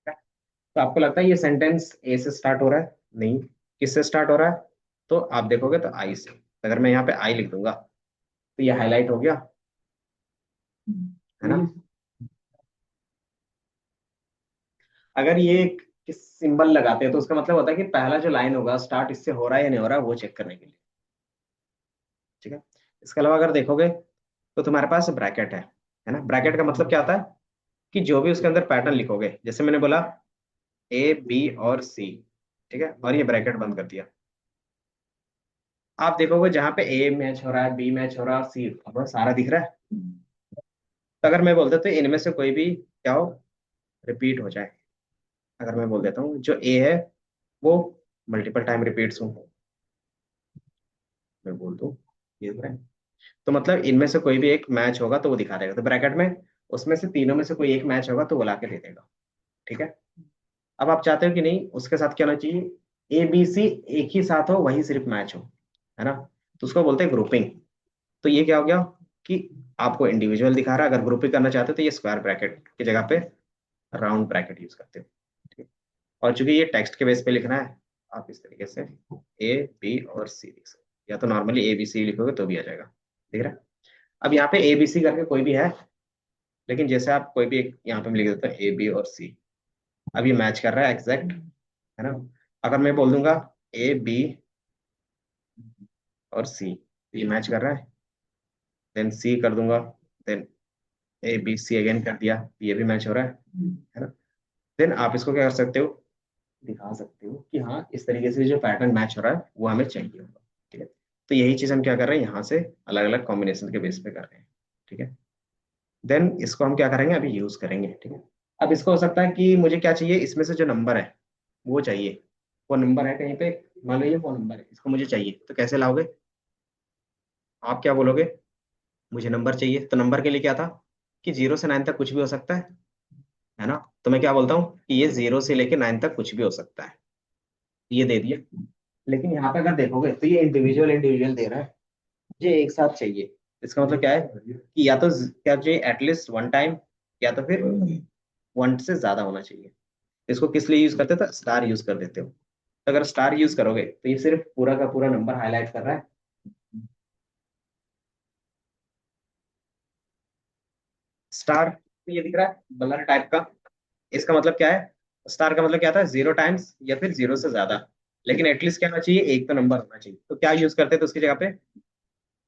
[SPEAKER 2] तो आपको लगता है ये सेंटेंस ए से स्टार्ट हो रहा है, नहीं, किससे स्टार्ट हो रहा है, तो आप देखोगे तो आई से, अगर मैं यहाँ पे आई लिख दूंगा तो ये हाईलाइट हो गया, है ना। अगर ये सिंबल लगाते हैं तो उसका मतलब होता है कि पहला जो लाइन होगा स्टार्ट इससे हो रहा है या नहीं हो रहा है वो चेक करने के लिए, ठीक है। इसके अलावा अगर देखोगे तो तुम्हारे पास ब्रैकेट है ना। ब्रैकेट का मतलब क्या होता है कि जो भी उसके अंदर पैटर्न लिखोगे, जैसे मैंने बोला ए बी और सी, ठीक है, और ये ब्रैकेट बंद कर दिया। आप देखोगे जहां पे ए मैच हो रहा है, बी मैच हो रहा है, सी अब सारा दिख रहा है। तो अगर मैं बोल देता हूँ इनमें से कोई भी क्या हो, रिपीट हो जाए। अगर मैं बोल देता हूँ जो ए है वो मल्टीपल टाइम रिपीट्स हो, मैं बोल दूं ये है, तो मतलब इनमें से कोई भी एक मैच होगा तो वो दिखा देगा। तो ब्रैकेट में उसमें से तीनों में से कोई एक मैच होगा तो वो ला के दे देगा, ठीक है। अब आप चाहते हो कि नहीं उसके साथ क्या होना चाहिए, ए बी सी एक ही साथ हो, वही सिर्फ मैच हो, है ना। तो उसको बोलते हैं ग्रुपिंग। तो ये क्या हो गया कि आपको इंडिविजुअल दिखा रहा है। अगर ग्रुपिंग करना चाहते हो तो ये स्क्वायर ब्रैकेट की जगह पे राउंड ब्रैकेट यूज करते हो, ठीक है। और चूंकि ये टेक्स्ट के बेस पे लिखना है, आप इस तरीके से ए बी और सी लिख सकते हो, या तो नॉर्मली ए बी सी लिखोगे तो भी आ जाएगा, ठीक है। अब यहाँ पे ए बी सी करके कोई भी है, लेकिन जैसे आप कोई भी एक यहाँ पे मैं लिख देता हूँ ए बी और सी, अब ये मैच कर रहा है एग्जैक्ट, है ना। अगर मैं बोल दूंगा ए बी और सी, ये मैच कर रहा है, देन सी कर दूंगा, then A B C again कर दिया, ये भी मैच हो रहा है ना। देन आप इसको क्या कर सकते हो, दिखा सकते हो कि हाँ इस तरीके से जो पैटर्न मैच हो रहा है वो हमें चाहिए होगा, ठीक है। तो यही चीज हम क्या कर रहे हैं यहाँ से अलग अलग कॉम्बिनेशन के बेस पे कर रहे हैं, ठीक है। देन इसको हम क्या करेंगे अभी यूज करेंगे, ठीक है। अब इसको हो सकता है कि मुझे क्या चाहिए, इसमें से जो नंबर है वो चाहिए, वो नंबर है कहीं पे, मान लो ये वो नंबर है, इसको मुझे चाहिए, तो कैसे लाओगे, आप क्या बोलोगे, मुझे नंबर चाहिए। तो नंबर के लिए क्या था कि 0 से 9 तक कुछ भी हो सकता है ना। तो मैं क्या बोलता हूँ कि ये 0 से लेके 9 तक कुछ भी हो सकता है, ये दे दिया। लेकिन यहाँ पे अगर देखोगे तो ये इंडिविजुअल इंडिविजुअल दे रहा है, मुझे एक साथ चाहिए। इसका मतलब क्या है कि या तो क्या चाहिए एटलीस्ट वन टाइम, या तो फिर वन से ज्यादा होना चाहिए। इसको किस लिए यूज करते थे, स्टार यूज कर देते हो। तो अगर स्टार यूज करोगे तो ये सिर्फ पूरा का पूरा नंबर हाईलाइट कर रहा है। स्टार तो ये दिख रहा है ब्लर टाइप का, इसका मतलब क्या है, स्टार का मतलब क्या था, 0 टाइम्स या फिर 0 से ज्यादा, लेकिन एटलीस्ट क्या होना चाहिए, एक तो नंबर होना चाहिए। तो क्या यूज करते थे उसकी जगह पे,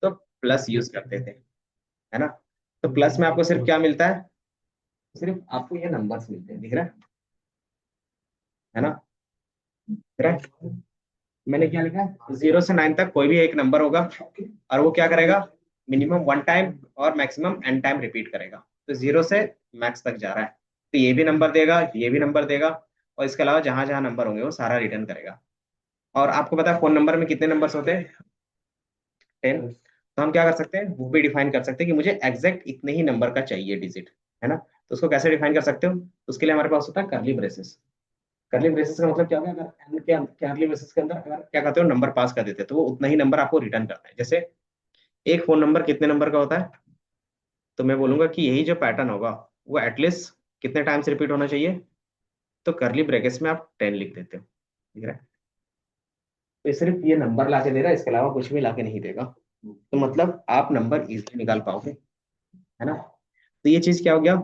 [SPEAKER 2] तो प्लस यूज करते थे, है ना। तो प्लस में आपको सिर्फ क्या मिलता है, सिर्फ आपको ये नंबर्स मिलते हैं, दिख रहा है ना, दिख रहा है। मैंने क्या लिखा है, 0 से 9 तक कोई भी एक नंबर होगा और वो क्या करेगा, मिनिमम वन टाइम और मैक्सिमम एन टाइम रिपीट करेगा। तो 0 से मैक्स तक जा रहा है, तो ये भी नंबर देगा, ये भी नंबर देगा, और इसके अलावा जहां जहां नंबर होंगे वो सारा रिटर्न करेगा। और आपको पता है फोन नंबर में कितने नंबर्स होते हैं, 10। तो हम क्या कर सकते हैं, वो भी डिफाइन कर सकते हैं कि मुझे एग्जैक्ट इतने ही नंबर का चाहिए डिजिट, है ना। तो उसको कैसे डिफाइन कर सकते हो, तो उसके लिए हमारे पास होता है कर्ली ब्रेसेस। कर्ली ब्रेसेस का मतलब क्या होगा, अगर n के कर्ली ब्रेसेस के अंदर अगर क्या कहते हो नंबर पास कर देते हो तो वो उतना ही नंबर आपको रिटर्न करना है। जैसे एक फोन नंबर कितने नंबर का होता है, तो मैं बोलूंगा कि यही जो पैटर्न होगा वो एटलीस्ट कितने टाइम्स रिपीट होना चाहिए, तो कर्ली ब्रैकेट्स में आप 10 लिख देते हो, ठीक है। तो ये सिर्फ ये नंबर ला के दे रहा है, इसके अलावा कुछ भी ला के नहीं देगा। तो मतलब आप नंबर इजीली निकाल पाओगे, है ना। तो ये चीज क्या हो गया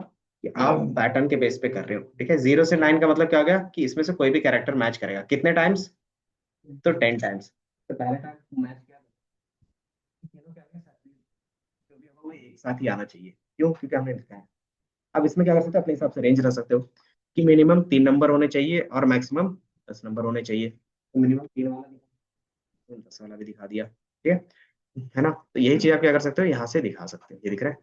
[SPEAKER 2] कि आप पैटर्न के बेस पे कर रहे हो, ठीक है। 0 से 9 का मतलब क्या हो गया कि इसमें से कोई भी कैरेक्टर मैच करेगा कितने टाइम्स, तो 10 टाइम्स। तो पहले टाइम मैच किया तीनों क्या होंगे, जो भी होगा वो एक साथ ही आना चाहिए, क्यों, क्योंकि हमने लिखा है। अब इसमें क्या कर सकते हो, अपने हिसाब से रेंज रख सकते हो कि मिनिमम 3 नंबर होने चाहिए और मैक्सिमम 10 नंबर होने चाहिए। तो मिनिमम 3 वाला दिखा, 10 वाला भी दिखा दिया, ठीक है ना। तो यही चीज आप क्या कर सकते हो, यहाँ से दिखा सकते हो, ये दिख रहा है,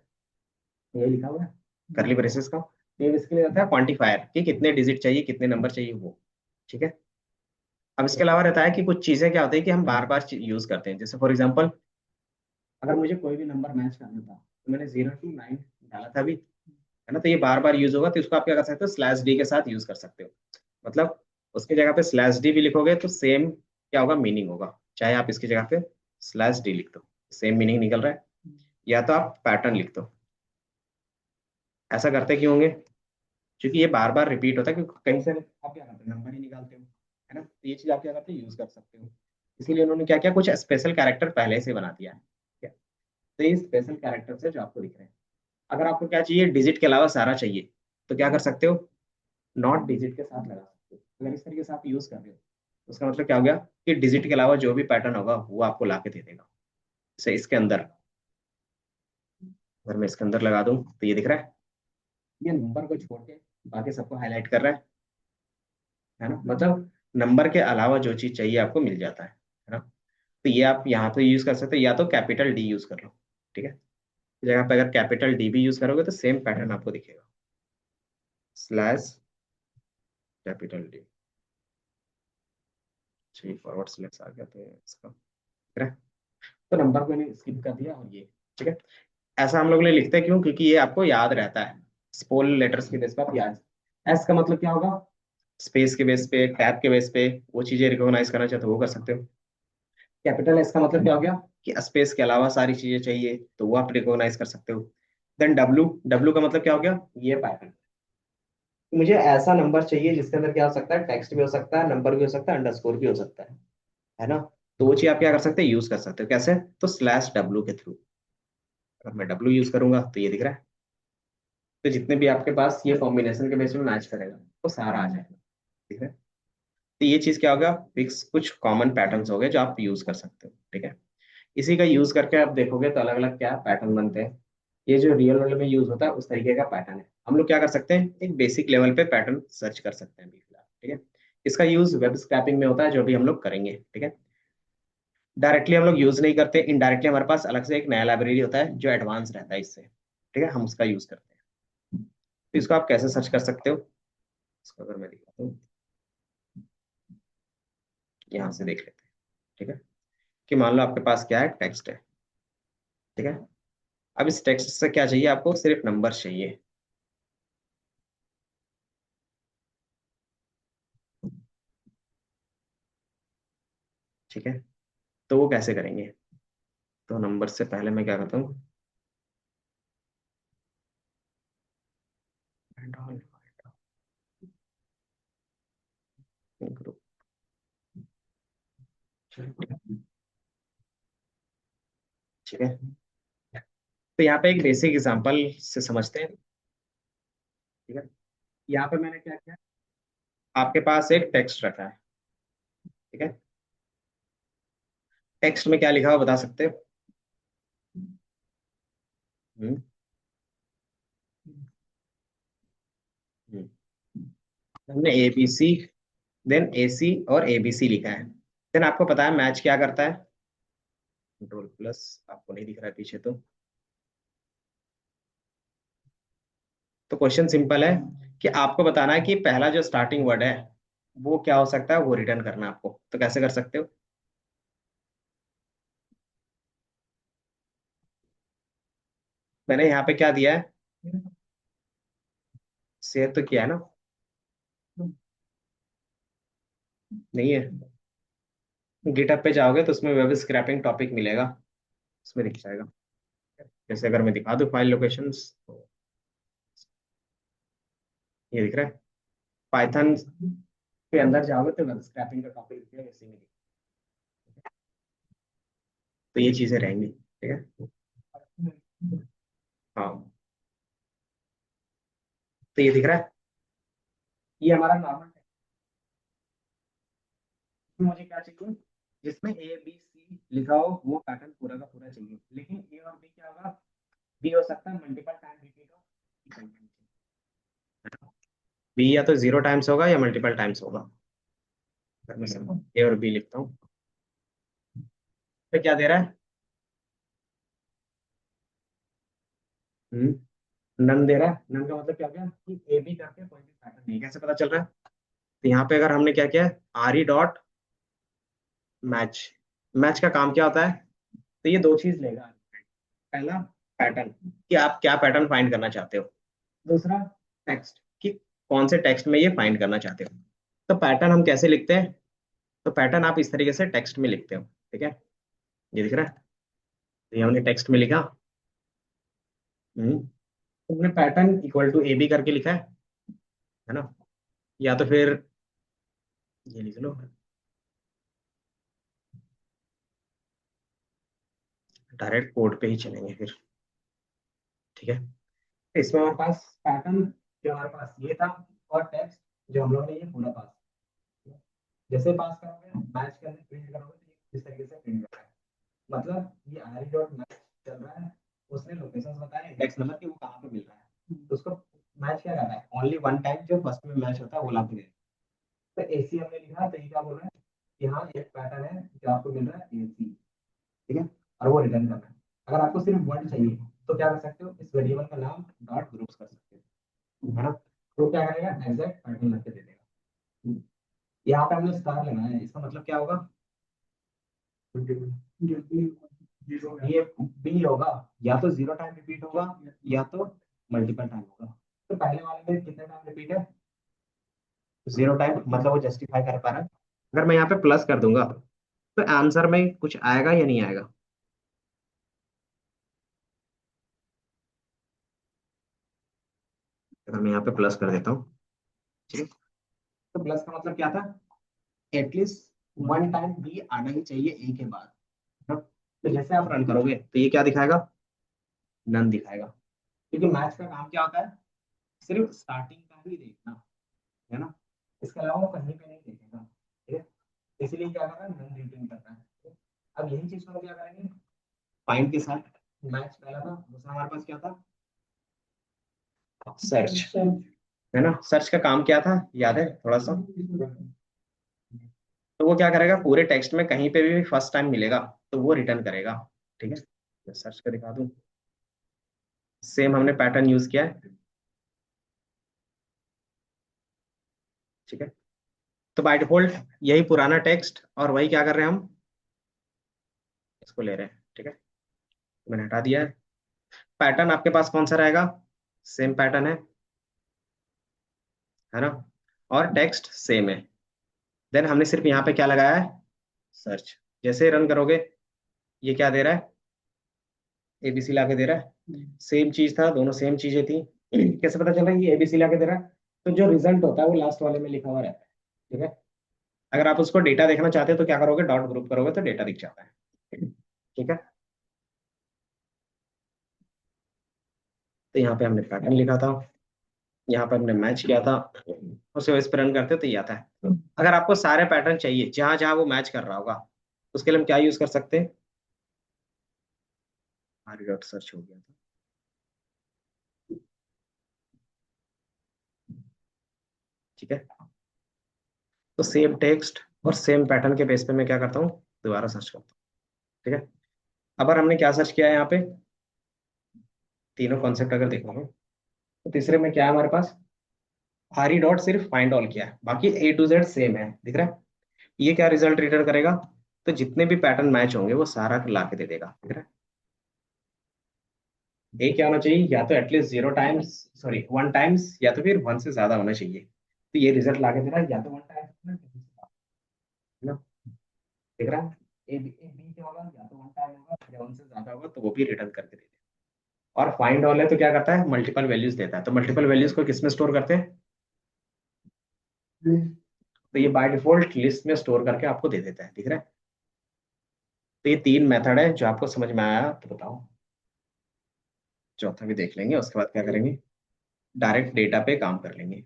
[SPEAKER 2] ये लिखा हुआ है करली ब्रेसेस का। ये इसके लिए रहता है क्वांटिफायर कि कितने डिजिट चाहिए, कितने नंबर चाहिए वो, ठीक है। अब इसके अलावा रहता है कि कुछ चीजें क्या होती है कि हम बार बार यूज करते हैं। जैसे फॉर एग्जांपल अगर मुझे कोई भी नंबर मैच करना था तो मैंने 0 to 9 डाला था अभी, है ना। तो ये बार बार यूज होगा, तो इसको आप क्या कर सकते हो, स्लैश डी के साथ यूज कर सकते हो। मतलब उसकी जगह पे स्लैश डी भी लिखोगे तो सेम क्या होगा, मीनिंग होगा। चाहे आप इसकी जगह पे स्लैश डी लिख दो, सेम मीनिंग निकल रहा है। या तो आप पैटर्न लिख दो। ऐसा करते क्यों होंगे, क्योंकि ये बार बार रिपीट होता है, क्योंकि कहीं से आप क्या करते हो नंबर ही निकालते हो, है ना। तो ये चीज आप क्या करते हो, यूज कर सकते हो। इसीलिए उन्होंने क्या किया, कुछ स्पेशल कैरेक्टर पहले से बना दिया है, ठीक है। तो ये स्पेशल कैरेक्टर है जो आपको दिख रहे हैं। अगर आपको क्या चाहिए, डिजिट के अलावा सारा चाहिए, तो क्या कर सकते हो, नॉट डिजिट के साथ लगा सकते हो। अगर इस तरीके से आप यूज कर रहे हो तो उसका मतलब क्या हो गया कि डिजिट के अलावा जो भी पैटर्न होगा वो आपको ला के दे देगा। जैसे इसके अंदर, अगर मैं इसके अंदर लगा दूं तो ये दिख रहा है, ये नंबर को छोड़ के बाकी सबको हाईलाइट कर रहा है ना, मतलब नंबर के अलावा जो चीज चाहिए आपको मिल जाता है ना। तो ये आप यहाँ पे यूज कर सकते हो, या तो कैपिटल डी यूज कर लो, ठीक है। इस जगह पे अगर कैपिटल डी भी यूज करोगे तो सेम पैटर्न आपको दिखेगा, स्लैश कैपिटल डी। चलिए फॉरवर्ड स्लैश आ गया तो इसका दिख रहा है? तो नंबर को मैंने स्किप कर दिया, और ये ठीक है। ऐसा हम लोग ने लिखते हैं क्यों, क्योंकि ये आपको याद रहता है, स्मॉल लेटर्स के बेस पर आप याद। एस का मतलब क्या होगा, स्पेस के बेस पे, टैब के बेस पे वो चीजें रिकॉग्नाइज करना चाहते हो वो कर सकते हो। कैपिटल एस का मतलब क्या हो गया कि स्पेस के अलावा सारी चीजें चाहिए तो वो आप रिकॉग्नाइज कर सकते हो। देन डब्लू, डब्लू का मतलब क्या हो गया, ये पैटर्न। मुझे ऐसा नंबर चाहिए जिसके अंदर क्या हो सकता है, टेक्स्ट भी हो सकता है, नंबर भी हो सकता है, अंडरस्कोर भी हो सकता है ना। तो वो चीज आप क्या कर सकते हैं, यूज कर सकते हो। कैसे, तो स्लैश डब्लू के थ्रू। अगर मैं डब्लू यूज करूंगा तो ये दिख रहा है। तो जितने भी आपके पास ये कॉम्बिनेशन के बेस में मैच करेगा वो सारा आ जाएगा, ठीक है। तो ये चीज क्या होगा, फिक्स कुछ कॉमन पैटर्न्स हो गए जो आप यूज कर सकते हो, ठीक है। इसी का यूज करके आप देखोगे तो अलग अलग क्या पैटर्न बनते हैं। ये जो रियल वर्ल्ड में यूज होता है उस तरीके का पैटर्न है। हम लोग क्या कर सकते हैं, एक बेसिक लेवल पे पैटर्न सर्च कर सकते हैं अभी फिलहाल, ठीक है। इसका यूज वेब स्क्रैपिंग में होता है, जो भी हम लोग करेंगे, ठीक है। डायरेक्टली हम लोग यूज नहीं करते, इनडायरेक्टली हमारे पास अलग से एक नया लाइब्रेरी होता है जो एडवांस रहता है इससे, ठीक है, हम उसका यूज करते हैं। तो इसको आप कैसे सर्च कर सकते हो, इसको अगर मैं दिखाता हूँ, यहाँ से देख लेते हैं, ठीक है। कि मान लो आपके पास क्या है, टेक्स्ट है, ठीक है। अब इस टेक्स्ट से क्या चाहिए आपको, सिर्फ नंबर चाहिए, ठीक है। तो वो कैसे करेंगे, तो नंबर से पहले मैं क्या करता हूँ, ग्रुप, ठीक है। तो यहाँ पे एक बेसिक एग्जांपल से समझते हैं, ठीक है। यहाँ पे मैंने क्या किया, आपके पास एक टेक्स्ट रखा है, ठीक है। टेक्स्ट में क्या लिखा हुआ बता सकते हो, हम्म, हम्म। हमने ए बी सी, देन ए सी और ए बी सी लिखा है। देन आपको पता है मैच क्या करता है, कंट्रोल प्लस, आपको नहीं दिख रहा है पीछे तो क्वेश्चन सिंपल है कि आपको बताना है कि पहला जो स्टार्टिंग वर्ड है वो क्या हो सकता है, वो रिटर्न करना है आपको। तो कैसे कर सकते हो, मैंने यहाँ पे क्या दिया है, शेयर तो किया है ना, नहीं है। गिटहब पे जाओगे तो उसमें वेब स्क्रैपिंग टॉपिक मिलेगा, उसमें दिख जाएगा। जैसे अगर मैं दिखा दूँ फाइल लोकेशंस, तो ये दिख रहा है, पाइथन के अंदर जाओगे तो वेब स्क्रैपिंग का टॉपिक दिखेगा, वैसे में तो ये चीजें रहेंगी, ठीक है। हाँ, तो ये दिख रहा है, ये हमारा नॉर्मल है। मुझे क्या चाहिए, जिसमें ए बी सी लिखा हो वो पैटर्न पूरा का पूरा चाहिए, लेकिन ए और बी क्या होगा, बी हो सकता है मल्टीपल टाइम रिपीट हो, बी या तो 0 टाइम्स होगा या मल्टीपल टाइम्स होगा। अगर मैं ए और बी लिखता हूँ तो क्या दे रहा है, नन दे रहा है। नन का मतलब क्या हो गया कि ए बी करके कोई भी पैटर्न नहीं, कैसे पता चल रहा है, तो यहाँ पे अगर हमने क्या किया, are E dot match, match का काम क्या होता है, तो ये दो चीज लेगा, पहला पैटर्न कि आप क्या पैटर्न फाइंड करना चाहते हो, दूसरा टेक्स्ट कि कौन से टेक्स्ट में ये फाइंड करना चाहते हो। तो पैटर्न हम कैसे लिखते हैं, तो पैटर्न आप इस तरीके से टेक्स्ट में लिखते हो, ठीक है। ये दिख रहा है, तो ये हमने टेक्स्ट में लिखा, तो हमने pattern equal to A B करके लिखा है ना। या तो फिर ये लिख लो, डायरेक्ट कोड पे ही चलेंगे फिर, ठीक है। इसमें हमारे पास पैटर्न जो हमारे पास ये था, और टेक्स्ट जो हम लोग ने ये पूरा पास किया। जैसे पास करोगे मैच करने प्रिंट करोगे तो ये इस तरीके से प्रिंट कर रहा है, मतलब ये आई डॉट मैच चल रहा है, उसने लोकेशन बताया इंडेक्स नंबर की वो कहाँ पे मिल रहा है, तो उसको मैच क्या करना है, ओनली वन टाइम जो फर्स्ट में मैच होता है वो ला के दे। तो एसी हमने लिखा, तो ये क्या बोल रहा है, यहाँ एक पैटर्न है जो आपको मिल रहा है एसी, ठीक है, और वो रिटर्न करना है। अगर आपको सिर्फ वर्ड चाहिए तो क्या कर सकते हो, इस वेरिएबल का नाम डॉट ग्रुप्स कर सकते हो, है ना। तो क्या करेगा, एग्जैक्ट पैटर्न लिख के दे देगा। यहाँ पे हमने स्टार लगाया है, इसका मतलब क्या होगा, ये बी होगा, या तो जीरो टाइम रिपीट होगा या तो मल्टीपल टाइम होगा। तो पहले वाले में कितने टाइम रिपीट है, जीरो टाइम, मतलब वो जस्टिफाई कर पा रहा है। अगर मैं यहाँ पे प्लस कर दूंगा तो आंसर में कुछ आएगा या नहीं आएगा, अगर मैं यहाँ पे प्लस कर देता हूँ, ठीक है, तो प्लस का मतलब क्या था, एटलीस्ट वन टाइम बी आना ही चाहिए ए के बाद, है ना? तो जैसे आप रन करोगे तो ये क्या दिखाएगा, नन दिखाएगा, क्योंकि मैच का काम क्या होता है, सिर्फ स्टार्टिंग का ही देखना, है ना, इसके अलावा वो कहीं पे नहीं देखेगा, ठीक है, इसलिए क्या कर रहा है, नन रिटर्न कर रहा है। अब यही चीज को क्या करेंगे, फाइंड के साथ, मैच पहला था, दूसरा हमारे पास क्या था, सर्च, है ना। सर्च का काम क्या था, याद है थोड़ा सा, तो वो क्या करेगा, पूरे टेक्स्ट में कहीं पे भी फर्स्ट टाइम मिलेगा तो वो रिटर्न करेगा, ठीक है। मैं सर्च कर दिखा दूं, सेम हमने पैटर्न यूज किया है, ठीक है। तो बाय डिफॉल्ट यही पुराना टेक्स्ट और वही क्या कर रहे हैं हम, इसको ले रहे हैं, ठीक है, मैंने हटा दिया है। पैटर्न आपके पास कौन सा रहेगा, सेम पैटर्न है ना, और टेक्स्ट सेम है। देन हमने सिर्फ यहाँ पे क्या लगाया है, सर्च। जैसे रन करोगे ये क्या दे रहा है, एबीसी ला के दे रहा है, सेम चीज था, दोनों सेम चीजें थी। कैसे पता चल रहा है ये एबीसी ला के दे रहा है, तो जो रिजल्ट होता है वो लास्ट वाले में लिखा हुआ रहता है, ठीक है। अगर आप उसको डेटा देखना चाहते हो तो क्या करोगे, डॉट ग्रुप करोगे तो डेटा दिख जाता है, ठीक है। तो यहाँ पे हमने पैटर्न लिखा था, यहाँ पे हमने मैच किया था, उसे इस पर रन करते हो तो ये आता है। अगर आपको सारे पैटर्न चाहिए जहां जहां वो मैच कर रहा होगा, उसके लिए हम क्या यूज कर सकते हैं, आर डॉट सर्च हो गया था, ठीक है। तो सेम टेक्स्ट और सेम पैटर्न के बेस पे मैं क्या करता हूँ, दोबारा सर्च करता हूँ, ठीक है। अब और हमने क्या सर्च किया है यहाँ पे, तीनों कॉन्सेप्ट अगर देखोगे तो तीसरे में क्या है हमारे पास, आरी डॉट सिर्फ फाइंड ऑल किया है, बाकी ए टू जेड सेम है, दिख रहा है। ये क्या रिजल्ट रिटर्न करेगा, तो जितने भी पैटर्न मैच होंगे वो सारा ला के दे देगा, दिख रहा है। ए क्या होना चाहिए, या तो at least zero times, sorry one times, या तो फिर वन से ज्यादा होना चाहिए। तो ये रिजल्ट ला के दे रहा है, या तो वन टाइम्स, है ना, दिख रहा है। ए बी क्या होगा, या तो वन टाइम होगा या वन से ज्यादा होगा तो वो भी रिटर्न करके दे देगा। और फाइंड ऑल है तो क्या करता है, मल्टीपल वैल्यूज देता है, तो मल्टीपल वैल्यूज को किसमें स्टोर करते हैं, तो ये बाय डिफॉल्ट लिस्ट में स्टोर करके आपको दे देता है, दिख रहा है। तो ये तीन मेथड है, जो आपको समझ में आया तो बताओ, चौथा भी देख लेंगे, उसके बाद क्या करेंगे, डायरेक्ट डेटा पे काम कर लेंगे,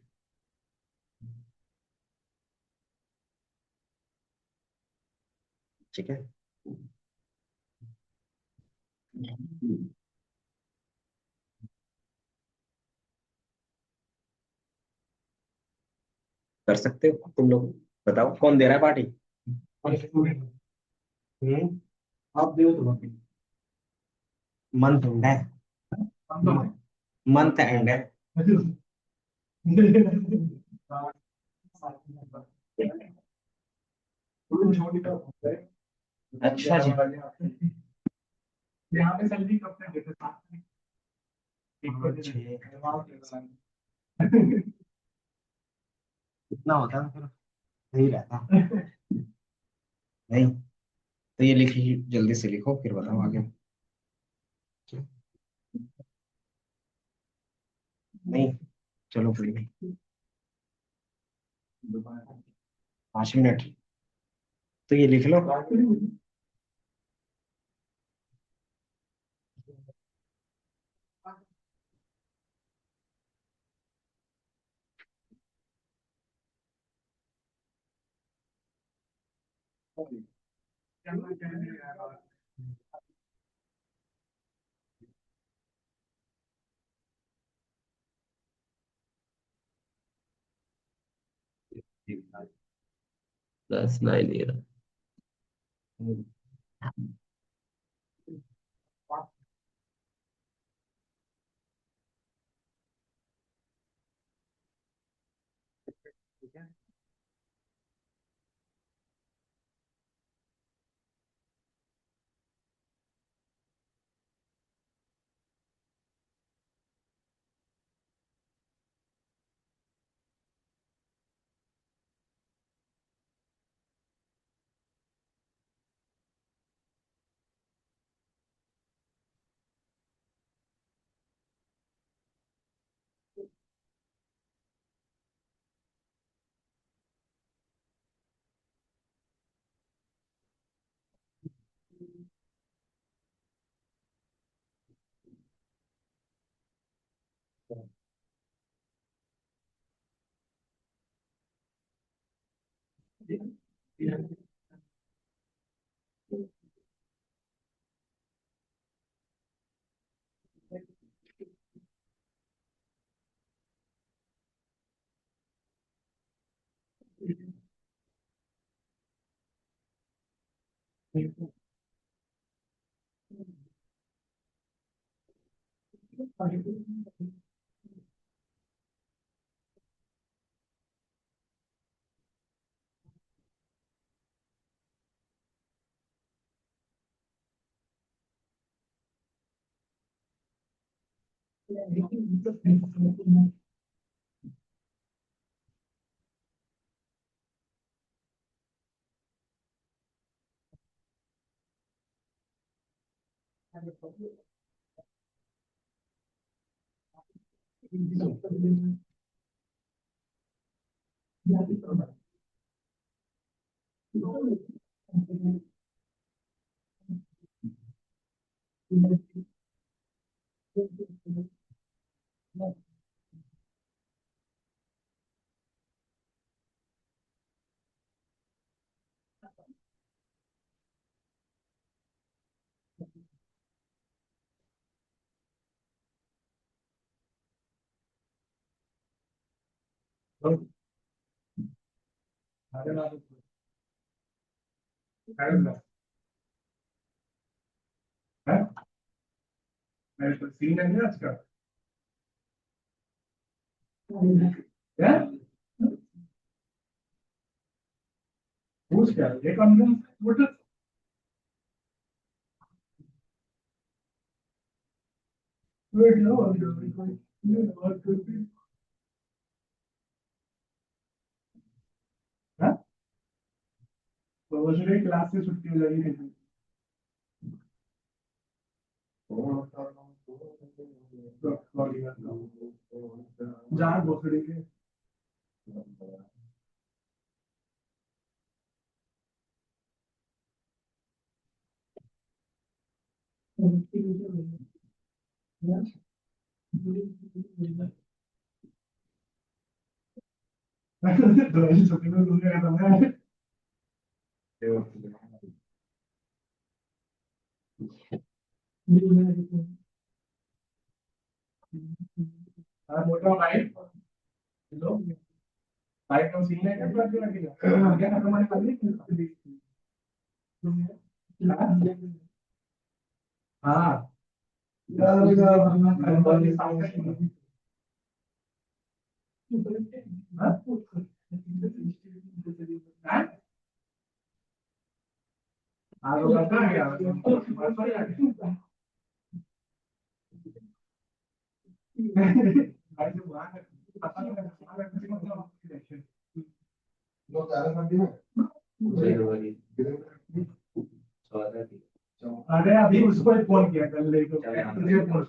[SPEAKER 2] ठीक है। कर सकते हो तुम लोग, बताओ कौन दे रहा है पार्टी, हम्म, आप दे दो, मंथ एंड है, मंथ एंड है, अच्छा जी, यहाँ पे सैलरी कब तक देते हैं? कितना होता है फिर, सही रहता नहीं, तो ये लिखी, जल्दी से लिखो फिर बताओ आगे, नहीं चलो कोई नहीं, 5 मिनट, तो ये लिख लो,
[SPEAKER 3] +9 ये रहा।
[SPEAKER 1] ठीक है। सीन है आज का क्या पूछ क्या ये कॉन्फ्रेंस वेट लो हाँ तो वो जो क्लास से छुट्टी हो जाएगी नहीं जहाँ भोसड़ी के तो छुट्टी में घूमने का समय है हाँ मोटा भाई लो भाई कौन सीन है क्या बात करेगा क्या खत्म होने वाली है हाँ हाँ तो करता है क्या भाई जो वहाँ है, पता नहीं है, वहाँ है, किसी मतलब election। लोग ज्यादा मंदी में
[SPEAKER 3] जनवरी 14 की।
[SPEAKER 1] अरे अभी उसको ही फोन किया कल ले को तुझे फोन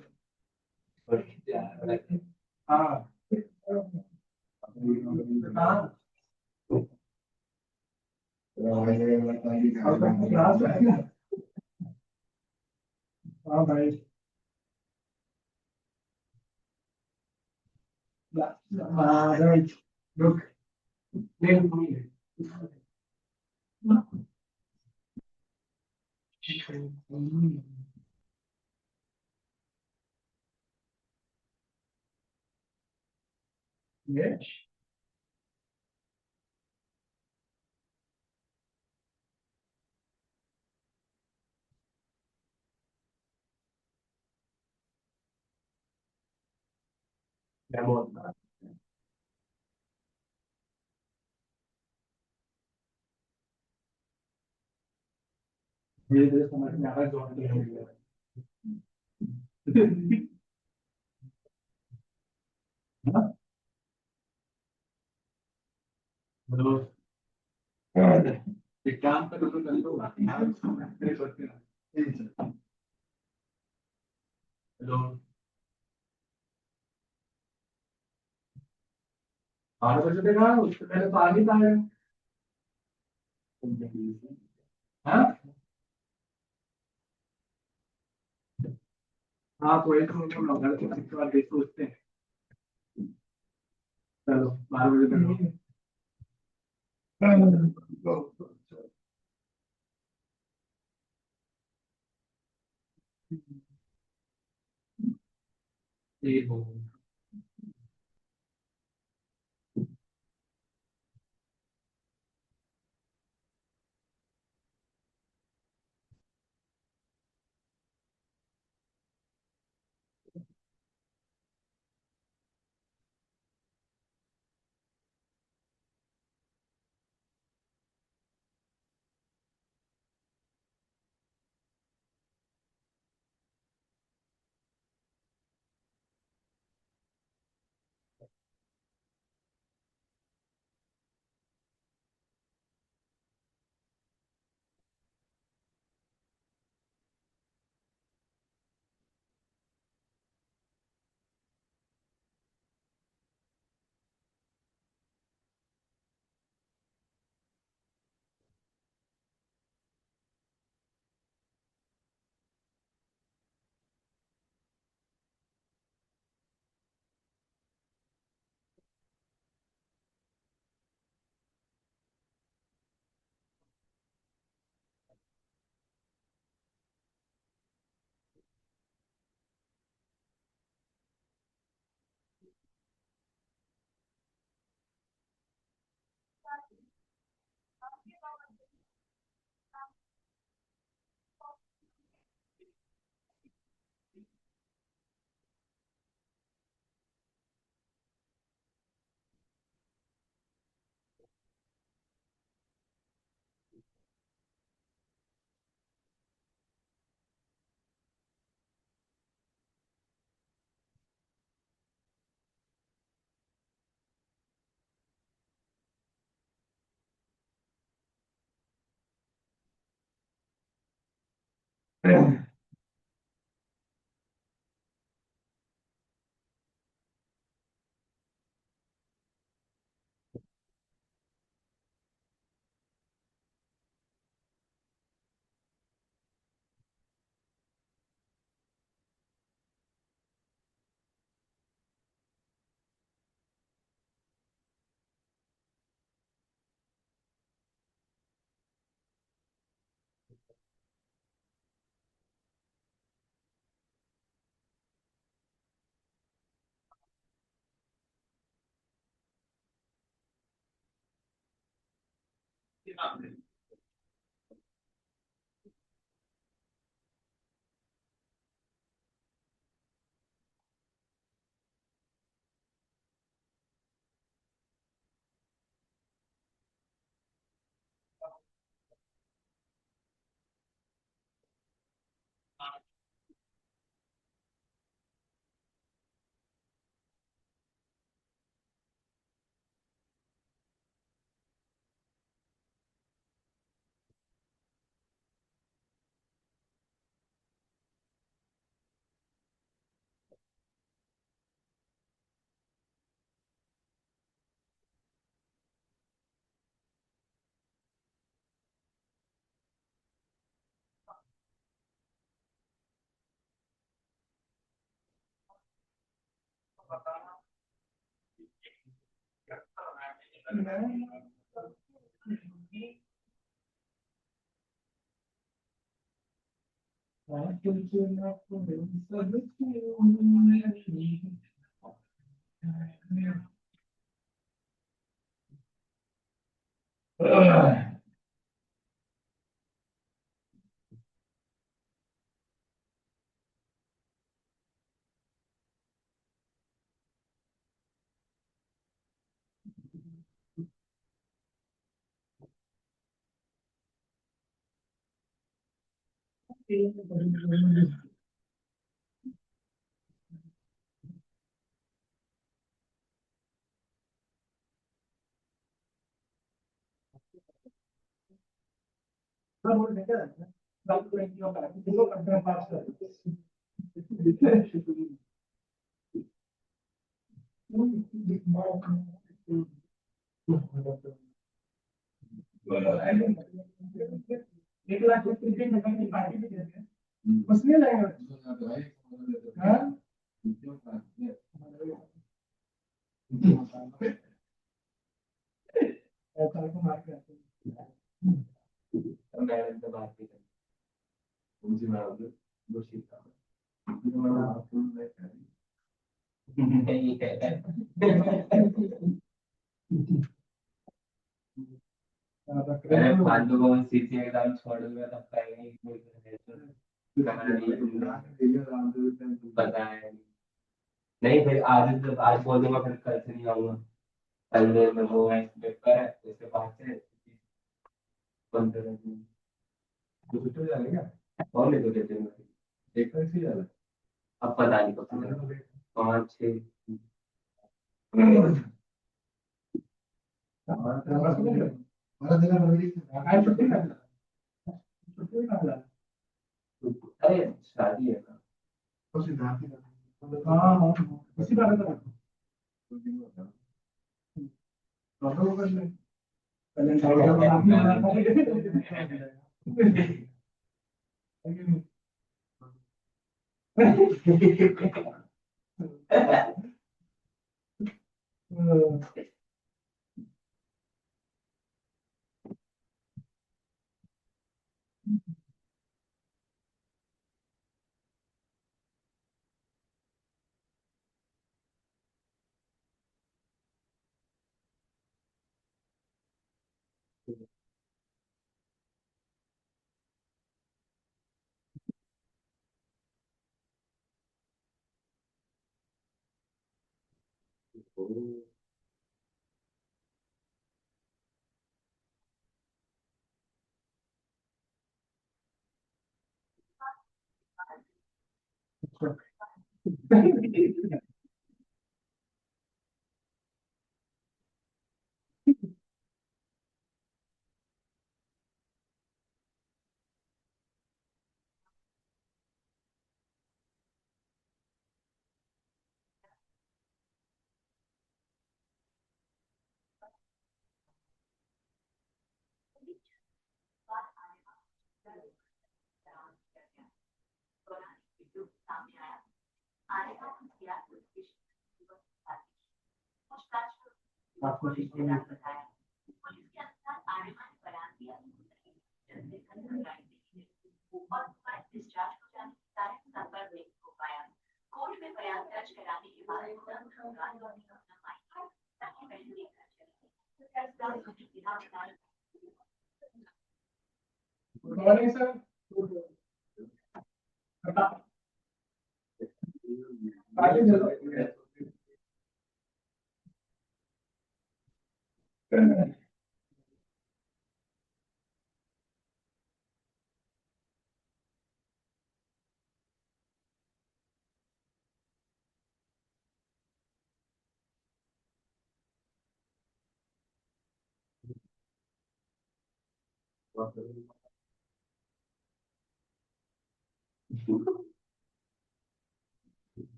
[SPEAKER 1] हाँ हाँ हाँ भाई हाँ राइट लुक
[SPEAKER 3] धीरे धीरे समझ में आ रहा है जो भी है। हाँ? हेलो। एक काम करो तो कर लो हेलो। 12 बजे तक आओ, उससे पहले तो आ नहीं पाए। हाँ हाँ, तो वही तो हम लोग घर के बाद देख सोचते हैं। चलो 12 बजे तक आओ। ठीक हो। मैडम से बात भी करी। नहीं है। अरे फालतू को सीसी एग्जाम छोड़ूंगा तब पाएंगे पता है। नहीं फिर आज बोल दूंगा फिर कल से नहीं आऊंगा। कल में वो है पेपर है उसके बाद से 15 दिन और नहीं तो देते हैं। अब पता नहीं कब 5-6 अरे शादी है ना।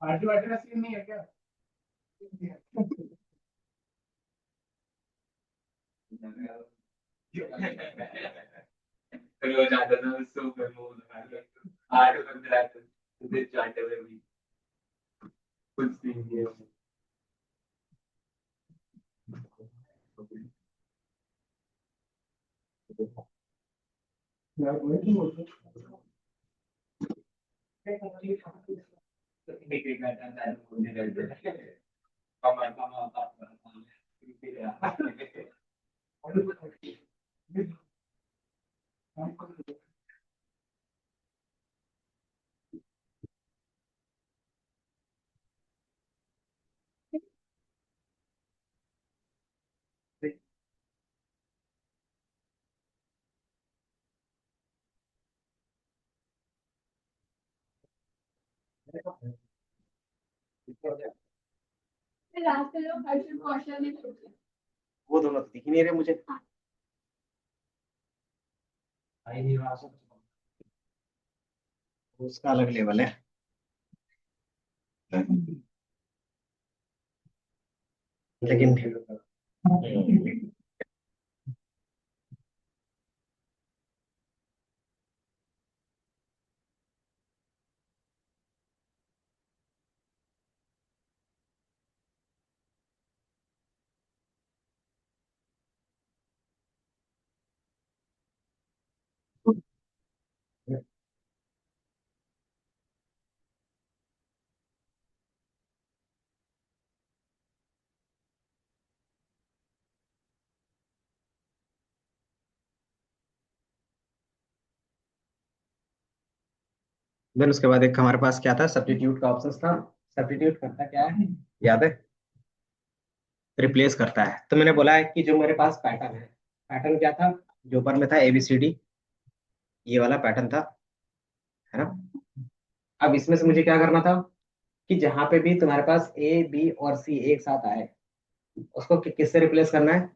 [SPEAKER 3] पार्टी वार्टी का सीन नहीं है क्या? रोज आता था सुबह वो लगा लिया। 8 बजे रात दिस चार्ट में भी कुछ सीन नहीं है।
[SPEAKER 4] लास्ट में लोग हर्षल कौशल ने पूछा
[SPEAKER 2] वो दोनों तो दिख ही नहीं रहे मुझे। उसका अलग लेवल है। लेकिन देन उसके बाद एक हमारे पास क्या था, सब्स्टिट्यूट का ऑप्शन था। सब्स्टिट्यूट करता क्या है याद है? रिप्लेस करता है। तो मैंने बोला है कि जो मेरे पास पैटर्न है, पैटर्न क्या था जो ऊपर में था ABCD, ये वाला पैटर्न था, है ना। अब इसमें से मुझे क्या करना था कि जहां पे भी तुम्हारे पास A B और C एक साथ आए, उसको किससे रिप्लेस करना है?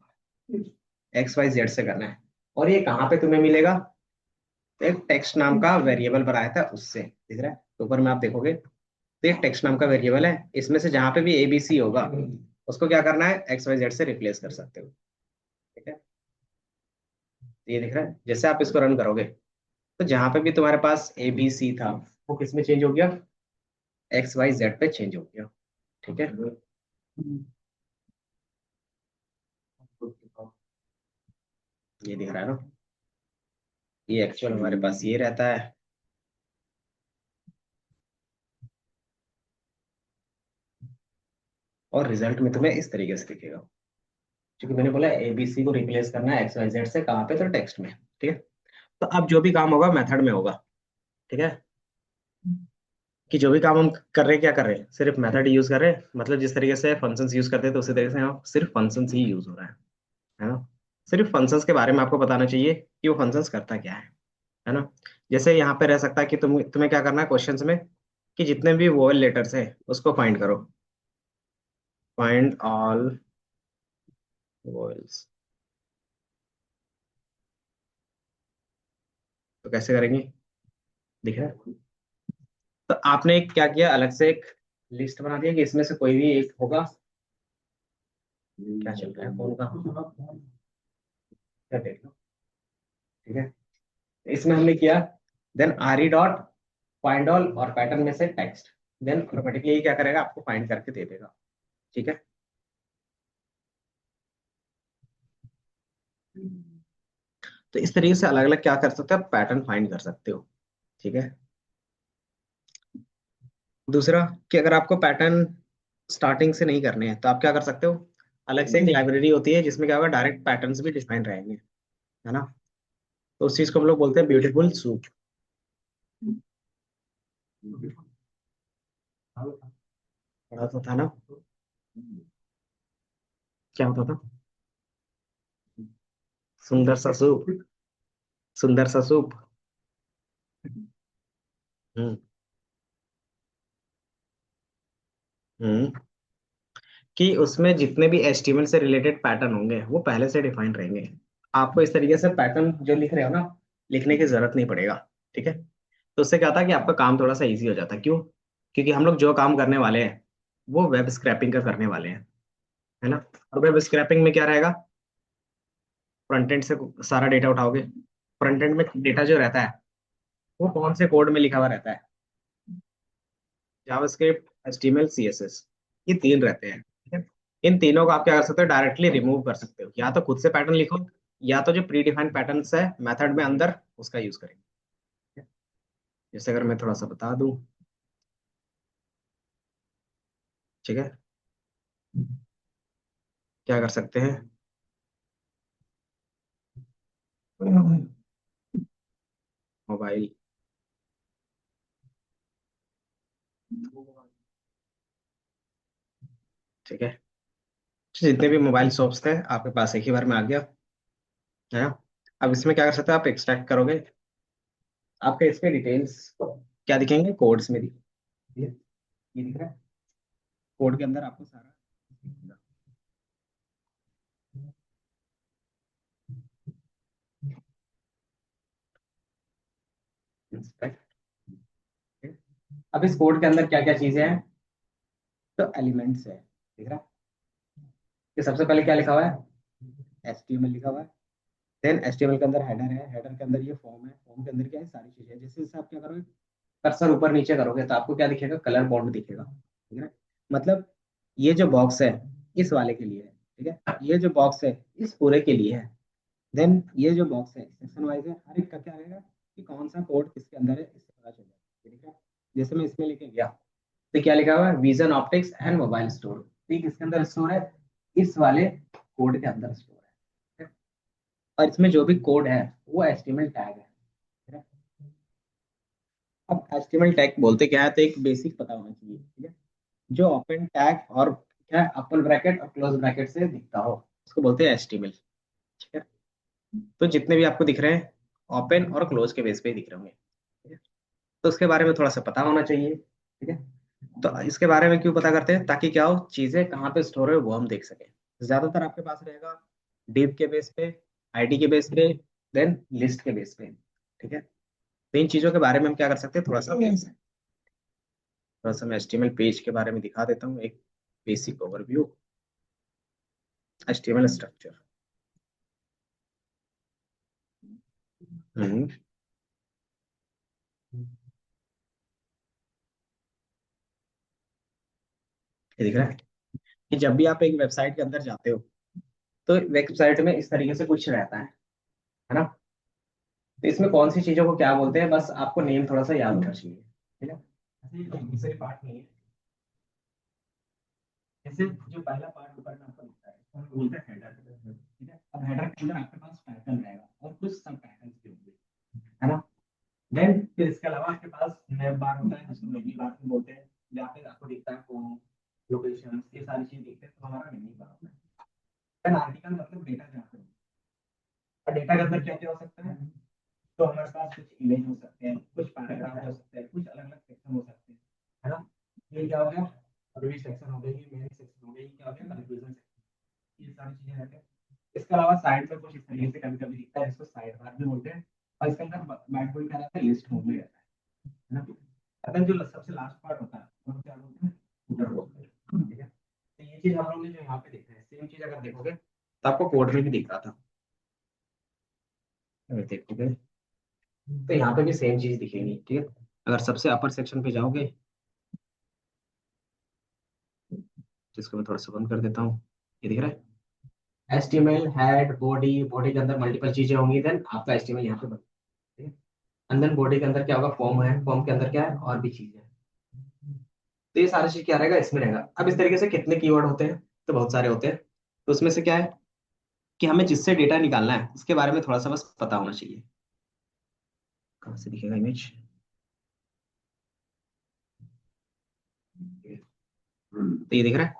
[SPEAKER 2] XYZ से करना है। और ये कहाँ पे तुम्हें मिलेगा? एक टेक्स्ट नाम का वेरिएबल बनाया था उससे, दिख रहा है तो ऊपर में आप देखोगे तो एक टेक्स्ट नाम का वेरिएबल है, इसमें से जहां पे भी ABC होगा उसको क्या करना है? XYZ से रिप्लेस कर सकते हो। ठीक है, ये दिख रहा है। जैसे आप इसको रन करोगे तो जहां पे भी तुम्हारे पास ABC था वो किस में चेंज हो गया? XYZ पे चेंज हो गया। ठीक है, ये दिख रहा है ना। ये एक्चुअल हमारे पास ये रहता है। और रिजल्ट में तुम्हें इस तरीके से दिखेगा, क्योंकि मैंने बोला ABC को रिप्लेस करना है XYZ से, कहाँ पे? तो टेक्स्ट में। ठीक है, तो अब जो भी काम होगा मेथड में होगा। ठीक है, कि जो भी काम हम कर रहे हैं क्या कर रहे हैं? सिर्फ मेथड यूज कर रहे हैं, मतलब जिस तरीके से फंक्शंस यूज करते हैं तो उसी तरीके से यहाँ सिर्फ फंक्शंस ही यूज हो रहा है ना। सिर्फ फंक्शंस के बारे में आपको बताना चाहिए कि वो फंक्शंस करता क्या है ना। जैसे यहाँ पे रह सकता है कि तुम्हें क्या करना है क्वेश्चंस में, कि जितने भी वोवेल लेटर्स है उसको फाइंड करो, फाइंड ऑल वोवेल्स। तो कैसे करेंगे? दिख रहा है। तो आपने क्या किया, अलग से एक लिस्ट बना दिया कि इसमें से कोई भी एक होगा। क्या चल रहा है फोन का? क्या देख लो। ठीक है, इसमें हमने किया, then RE dot find all और पैटर्न में से टेक्स्ट, देन ऑटोमेटिकली क्या करेगा? आपको फाइंड करके दे देगा। ठीक है, तो इस तरीके से अलग अलग क्या कर सकते हो, पैटर्न फाइंड कर सकते हो। ठीक है, दूसरा कि अगर आपको पैटर्न स्टार्टिंग से नहीं करने हैं तो आप क्या कर सकते हो, अलग से एक लाइब्रेरी होती है जिसमें क्या होगा, डायरेक्ट पैटर्न्स भी डिफाइन रहेंगे, है ना। तो उस चीज को हम लोग बोलते हैं ब्यूटीफुल सूप। पढ़ा तो था ना, क्या होता था? सुंदर सा सूप, सुंदर सा सूप। हम्म हम्म कि उसमें जितने भी HTML से रिलेटेड पैटर्न होंगे वो पहले से डिफाइन रहेंगे। आपको इस तरीके से पैटर्न जो लिख रहे हो ना, लिखने की जरूरत नहीं पड़ेगा। ठीक है, तो उससे क्या होता है कि आपका काम थोड़ा सा इजी हो जाता है। क्यों? क्योंकि हम लोग जो काम करने वाले हैं वो वेब स्क्रैपिंग का करने वाले हैं, है ना। और वेब स्क्रैपिंग में क्या रहेगा? फ्रंट एंड से सारा डेटा उठाओगे। फ्रंट एंड में डेटा जो रहता है वो कौन से कोड में लिखा हुआ रहता है? जावास्क्रिप्ट, एचटीएमएल, सीएसएस, ये तीन रहते हैं, ठीक है। इन तीनों को आप क्या कर सकते हो, डायरेक्टली रिमूव कर सकते हो, या तो खुद से पैटर्न लिखो, या तो जो प्री डिफाइंड पैटर्न्स है मेथड में अंदर, उसका यूज करेंगे, ठीक है? जैसे अगर मैं थोड़ा सा बता दूं, ठीक है, क्या कर सकते हैं, मोबाइल, ठीक है, जितने भी मोबाइल शॉप्स थे आपके पास एक ही बार में आ गया है ना। अब इसमें क्या कर सकते हो, आप एक्सट्रैक्ट करोगे, आपके इसमें डिटेल्स क्या दिखेंगे, कोड्स में दिखेंगे, ये दिख रहा है, कोड के अंदर आपको सारा दिखेगा। अब इस कोड के अंदर क्या क्या चीजें हैं, तो एलिमेंट्स है, दिख रहा है, कि सबसे पहले क्या लिखा हुआ है, एचटीएमएल लिखा हुआ है, देन एचटीएमएल के अंदर हेडर है, हेडर के अंदर ये फॉर्म है, फॉर्म के अंदर क्या है, सारी चीजें, जैसे जैसे आप क्या करोगे, कर्सर ऊपर नीचे करोगे तो आपको क्या दिखेगा, कलर बॉन्ड दिखेगा, ठीक है। मतलब ये जो बॉक्स है इस वाले के लिए है, ठीक है, ये जो बॉक्स है इस पूरे के लिए है, देन ये जो बॉक्स है सेक्शन वाइज है, हर एक का क्या रहेगा कि कौन सा कोड किसके अंदर है, इससे पता चल जाएगा, ठीक है। जैसे मैं इसमें लेके गया तो क्या लिखा हुआ है, vision optics and mobile store, तो ये किसके अंदर स्टोर है, इस वाले कोड के अंदर स्टोर है, ठीक है? और इसमें जो भी कोड है वो एचटीएमएल टैग है, ठीक है? अब एचटीएमएल टैग बोलते क्या है, तो एक बेसिक पता होना चाहिए, ठीक है, जो ओपन टैग और क्या ओपन ब्रैकेट और क्लोज ब्रैकेट से दिखता हो उसको बोलते हैं एचटीएमएल, ठीक है। तो जितने भी आपको दिख रहे हैं ओपन और क्लोज के बेस पे ही दिख रहे होंगे, ठीक है। तो उसके बारे में थोड़ा सा पता होना चाहिए, ठीक है। तो इसके बारे में क्यों पता करते हैं, ताकि क्या हो, चीजें कहाँ पे स्टोर है वो हम देख सकें। ज्यादातर आपके पास रहेगा डिव के बेस पे, आईडी के बेस पे, देन लिस्ट के बेस पे, ठीक है। तो इन चीजों के बारे में हम क्या कर सकते हैं, थोड़ा सा मैं एचटीएमएल पेज के बारे में दिखा देता हूँ, एक बेसिक ओवरव्यू, एचटीएमएल स्ट्रक्चर। हम्म ये दिख रहा है कि जब भी आप एक वेबसाइट के अंदर जाते हो तो वेबसाइट में इस तरीके से कुछ रहता है ना। तो इसमें कौन सी चीजों को क्या बोलते हैं, बस आपको नेम थोड़ा सा याद होना चाहिए, ठीक है। ऐसे ही दूसरे पार्ट नहीं है, जैसे जो पहला पार्ट ऊपर में आपको दिखता है इसको हम बोलते हैं हेडर, ठीक है। अब हेडर के अंदर आपके पास पैटर्न रहेगा और कुछ सब पैटर्न भी होंगे, है ना। देन फिर इसके अलावा आपके पास नेम बार होता है जिसको मेन्यू बार भी बोलते हैं, जहाँ पे आपको दिखता है होम, लोकेशन, ये सारी चीजें दिखते हैं, तो हमारा मेन्यू बार होता है। देन आर्टिकल मतलब डेटा जहाँ पे, और डेटा के अंदर क्या क्या हो सकता है, तो हमारे पास कुछ इमेज हो सकते हैं, कुछ पैराग्राफ हो सकते हैं, कुछ अलग अलग सेक्शन हो सकते हैं, है ना। ये क्या हो गया, अभी सेक्शन हो गई, ये मेन सेक्शन हो गई, क्या हो गया, कंक्लूजन सेक्शन, ये सारी चीजें रहते हैं। इसके अलावा साइड में कुछ इस तरीके से कभी कभी दिखता है, जिसको साइड बार भी बोलते हैं, और इसके अंदर बैक बोर्ड क्या रहता है, लिस्ट होम में रहता है ना। अगर जो सबसे लास्ट पार्ट होता है वो क्या बोलते हैं, फुटर बोलते हैं, ठीक है। तो ये चीज हम लोग ने जो यहाँ पे देखा है, सेम चीज अगर देखोगे तो आपको कोड में भी दिख रहा था, अगर देखोगे तो यहाँ पे भी सेम चीज दिखेगी, ठीक है। अगर सबसे अपर सेक्शन पे जाओगे, जिसको मैं थोड़ा सा बंद कर देता हूँ, ये दिख रहा है, HTML हेड बॉडी, बॉडी के अंदर मल्टीपल चीजें होंगी, देन आपका HTML यहाँ पे बन, ठीक है। अंदर बॉडी के अंदर क्या होगा, फॉर्म है, फॉर्म के अंदर क्या है, और भी चीजें हैं। तो ये सारी चीज क्या रहेगा, इसमें रहेगा। अब इस तरीके से कितने कीवर्ड होते हैं, तो बहुत सारे होते हैं। तो उसमें से क्या है कि हमें जिससे डेटा निकालना है उसके बारे में थोड़ा सा बस पता होना चाहिए। कहाँ से दिखेगा इमेज, तो ये दिख रहा है।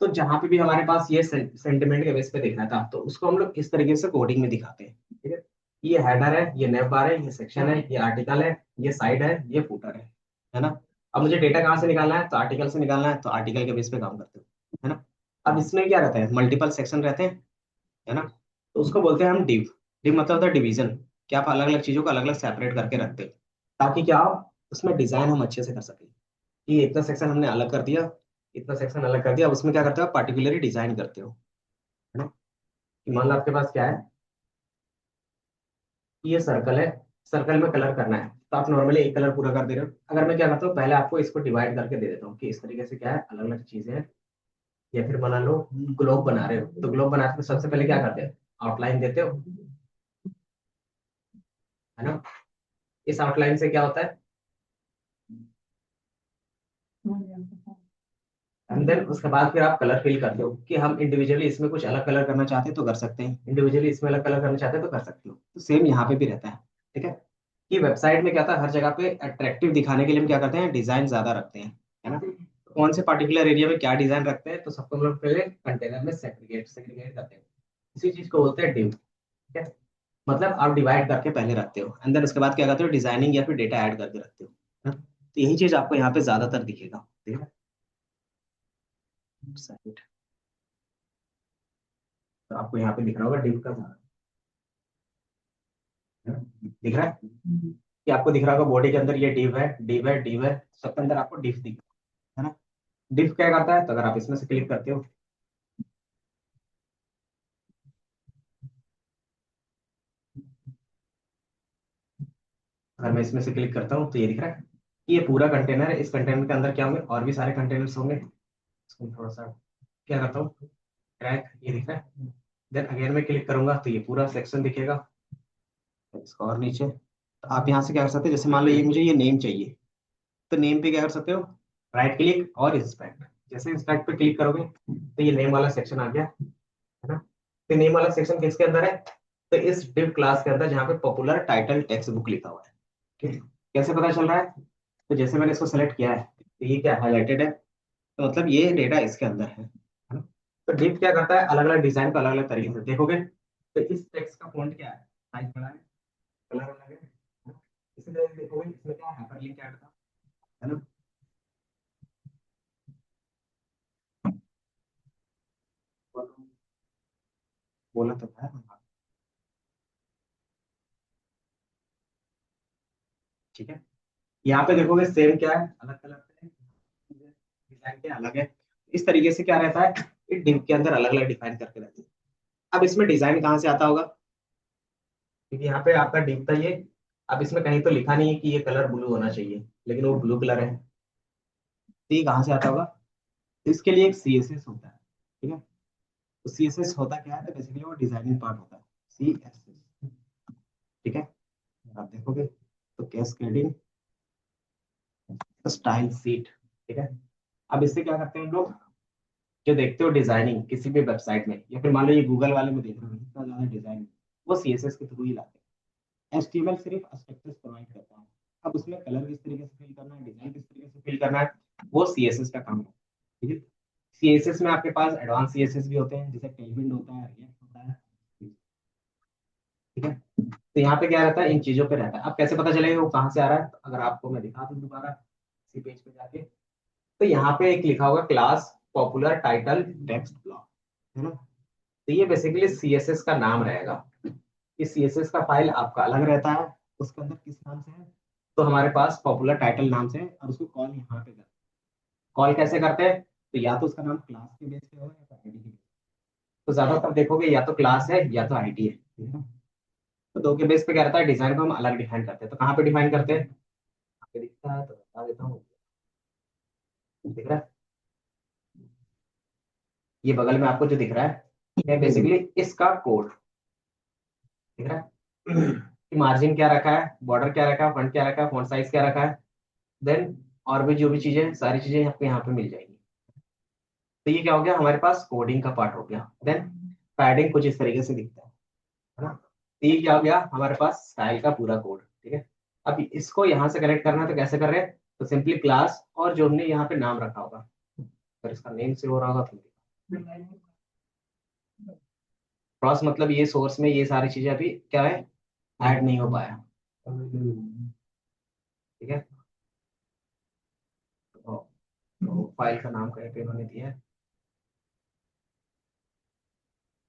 [SPEAKER 2] तो जहां पे भी हमारे पास ये सेंटिमेंट के बेस पे देखना था तो उसको हम लोग इस तरीके से कोडिंग में दिखाते हैं, ठीक है। ये हेडर है, ये नेव बार है, ये सेक्शन है, ये आर्टिकल है, ये साइड है, ये फुटर है ना। अब मुझे डेटा कहाँ से निकालना है, तो आर्टिकल से निकालना है, तो आर्टिकल के बेस पे काम करते हो, है ना। अब इसमें क्या रहता है, मल्टीपल सेक्शन रहते हैं, है ना। तो उसको बोलते हैं हम डिव, डिव मतलब होता है डिवीजन, कि आप अलग अलग चीजों को अलग अलग सेपरेट करके रखते हो, ताकि क्या हो, उसमें डिजाइन हम अच्छे से कर सकें। ये इतना सेक्शन हमने अलग कर दिया, इतना सेक्शन अलग कर दिया, अब उसमें क्या करते हो, आप पार्टिकुलरली डिजाइन करते हो, है ना। कि मान लो आपके पास क्या है, ये सर्कल है, सर्कल में कलर करना है तो आप नॉर्मली एक कलर पूरा कर दे रहे हो। अगर मैं क्या करता हूँ, पहले आपको इसको डिवाइड करके दे देता हूँ कि इस तरीके से क्या है, अलग अलग चीजें हैं। या फिर मान लो ग्लोब बना रहे हो, तो ग्लोब बनाते हो सबसे पहले क्या करते हैं, आउटलाइन देते हो, है ना। इस आउटलाइन से क्या होता है, एंड देन उसके बाद फिर आप कलर फिल करते हो कि हम इंडिविजुअली इसमें कुछ अलग कलर करना चाहते हैं तो कर सकते हैं, इंडिविजुअली इसमें अलग कलर करना चाहते हैं तो कर सकते हो। तो सेम यहाँ पे भी रहता है, ठीक है। कि वेबसाइट में क्या था, हर जगह पे अट्रैक्टिव दिखाने के लिए हम क्या करते हैं, डिजाइन ज्यादा रखते हैं, है ना। कौन से पर्टिकुलर एरिया में क्या डिजाइन रखते हैं, तो सबको हम लोग पहले कंटेनर में सेग्रीगेट सेग्रीगेट करते हैं। इसी चीज को बोलते हैं डिव, ठीक है। मतलब आप डिवाइड करके पहले रखते हो, एंड देन उसके बाद क्या करते हो, डिजाइनिंग या फिर डेटा ऐड करके रखते हो, है ना? तो यही चीज आपको यहाँ पे ज्यादातर दिखेगा, ठीक है। Site। तो आपको यहाँ पे दिख रहा होगा डिव का है ना? दिख रहा है कि आपको दिख रहा होगा बॉडी के अंदर ये डिव है, डिव है, डिव है, सबके अंदर आपको डिव दिख रहा है ना। डिव क्या करता है, तो अगर आप इसमें से क्लिक करते हो, अगर मैं इसमें से क्लिक करता हूँ तो ये दिख रहा है कि ये पूरा कंटेनर है। इस कंटेनर के अंदर क्या होंगे, और भी सारे कंटेनर्स होंगे। इसको थोड़ा सा क्या करता हूँ, ट्रैक, ये दिख रहा है। देन अगेन मैं क्लिक करूंगा तो ये पूरा सेक्शन दिखेगा। इसको और नीचे, तो आप यहाँ से क्या कर सकते हैं, जैसे मान लो ये मुझे ये नेम चाहिए, तो नेम पे क्या कर सकते हो, राइट क्लिक और इंस्पेक्ट। जैसे इंस्पेक्ट पे क्लिक करोगे तो ये नेम वाला सेक्शन आ गया, है ना। तो नेम वाला सेक्शन किसके अंदर है, तो इस डिव क्लास के अंदर जहाँ पे पॉपुलर टाइटल टेक्स्ट बुक लिखा हुआ है, ठीक है। कैसे पता चल रहा है, तो जैसे मैंने इसको सेलेक्ट किया है तो ये क्या हाईलाइटेड है, तो मतलब ये डेटा इसके अंदर है ना। तो डिव क्या करता है, अलग अलग डिजाइन को अलग अलग तरीके से देखोगे, तो इस टेक्स्ट का फॉन्ट क्या है, साइज बड़ा है, कलर अलग है ना? इसी तरह से देखोगे इसमें क्या हाइपरलिंक ऐड था, है ना। बोला तो है, ठीक है। यहाँ पे देखोगे सेम क्या है, अलग कलर से डिजाइन क्या अलग है। इस तरीके से क्या रहता है, ये डिव के अंदर अलग अलग डिफाइन करके रहते हैं। अब इसमें डिजाइन कहाँ से आता होगा, क्योंकि यहाँ पे आपका डिव था ये। अब इसमें कहीं तो लिखा नहीं है कि ये कलर ब्लू होना चाहिए, लेकिन वो ब्लू कलर है, तो ये कहाँ से आता होगा, तो इसके लिए एक सीएसएस होता है, ठीक है। तो सीएसएस होता क्या है, तो बेसिकली वो डिजाइनिंग पार्ट होता है, सीएसएस, ठीक है। आप देखोगे तो कैस्केडिंग स्टाइल सीट, ठीक है। अब इससे क्या करते हैं हम लोग, जो देखते हो डिजाइनिंग किसी भी वेबसाइट में, या फिर मान लो ये गूगल वाले में देख रहे हो इतना ज्यादा डिजाइन, वो सीएसएस के थ्रू ही लाते हैं। एचटीएमएल सिर्फ स्ट्रक्चर्स प्रोवाइड करता है। अब उसमें कलर किस तरीके से फिल करना है, डिजाइन किस तरीके से फिल करना है, वो सीएसएस का काम है, ठीक है। सीएसएस में आपके पास एडवांस सीएसएस भी होते हैं, जैसे टेलविंड होता है, रिएक्ट होता है, ठीक है। तो यहाँ पे क्या रहता है, इन चीजों पे रहता है। अब कैसे पता चलेगा वो कहाँ से आ रहा है, तो अगर आपको मैं दिखा दूँ दोबारा इसी पेज पे जाके, तो यहाँ पे एक लिखा होगा class popular title text block, है ना। तो ये बेसिकली सीएसएस का नाम रहेगा। इस सीएसएस का फाइल आपका अलग रहता है, उसके अंदर किस नाम से है, तो हमारे पास पॉपुलर टाइटल नाम से है, और उसको कॉल यहाँ पे करते हैं। कॉल कैसे करते हैं, तो या तो उसका नाम क्लास के बेस पे होगा या तो आईडी के बेस। तो ज्यादातर देखोगे या तो क्लास है या तो आईडी है, ठीक है। तो दो के बेस पे क्या रहता है, डिजाइन को हम अलग डिफाइन करते हैं। तो कहाँ पे डिफाइन करते हैं, यहाँ पे दिखता है तो बता देता हूँ, दिख रहा है ये बगल में आपको जो दिख रहा है, ये बेसिकली इसका कोड, दिख रहा है कि मार्जिन क्या रखा है, बॉर्डर क्या रखा है, फंट क्या रखा है, फॉन्ट साइज क्या रखा है, देन और भी जो भी चीजें, सारी चीजें आपको यहाँ पे मिल जाएगी। तो ये क्या हो गया, हमारे पास कोडिंग का पार्ट हो गया। देन पैडिंग कुछ इस तरीके से दिखता है ना। तो ये क्या हो गया, हमारे पास स्टाइल का पूरा कोड, ठीक है। अब इसको यहाँ से कनेक्ट करना है तो कैसे कर रहे हैं, तो सिंपली क्लास और जो हमने यहाँ पे नाम रखा होगा, अगर इसका नेम से हो रहा होगा तो क्रॉस, मतलब ये सोर्स में ये सारी चीजें अभी क्या है, ऐड नहीं हो पाया, ठीक है। तो फाइल का नाम कहीं पे इन्होंने दिया है,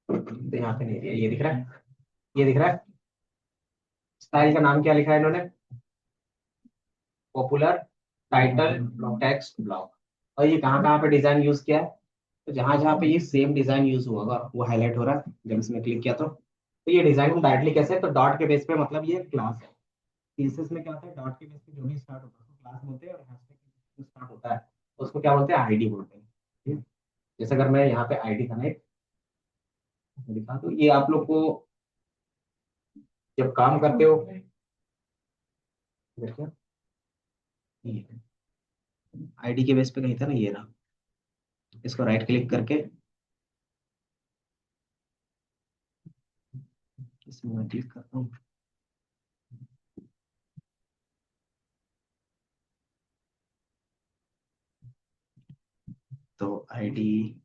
[SPEAKER 2] तो यहाँ पे नहीं दिया, ये दिख रहा है, ये दिख रहा है। स्टाइल का नाम क्या लिखा है इन्होंने, पॉपुलर टाइटल टेक्स्ट ब्लॉक। और ये कहाँ कहाँ पे डिजाइन यूज किया है, तो जहां जहाँ पे ये सेम डिजाइन यूज हुआ होगा वो हाईलाइट हो रहा है। जब इसमें क्लिक किया तो ये डिजाइन हम डायरेक्टली कैसे, तो डॉट के बेस पे, मतलब ये क्लास है,
[SPEAKER 1] केसेस में क्या होता है, डॉट के बेस पे जो भी स्टार्ट होता है उसको क्लास बोलते हैं, और हैशटैग के स्टार्ट होता है उसको क्या बोलते हैं, आईडी बोलते हैं। ठीक है? जैसे अगर मैं यहाँ पे आईडी था ना एक लिखा, तो ये आप लोग को जब काम करते हो देखिए, आईडी के बेस पे कहीं था ना, ये रहा, इसको राइट क्लिक करके इसमें मैं क्लिक करता हूँ, तो आईडी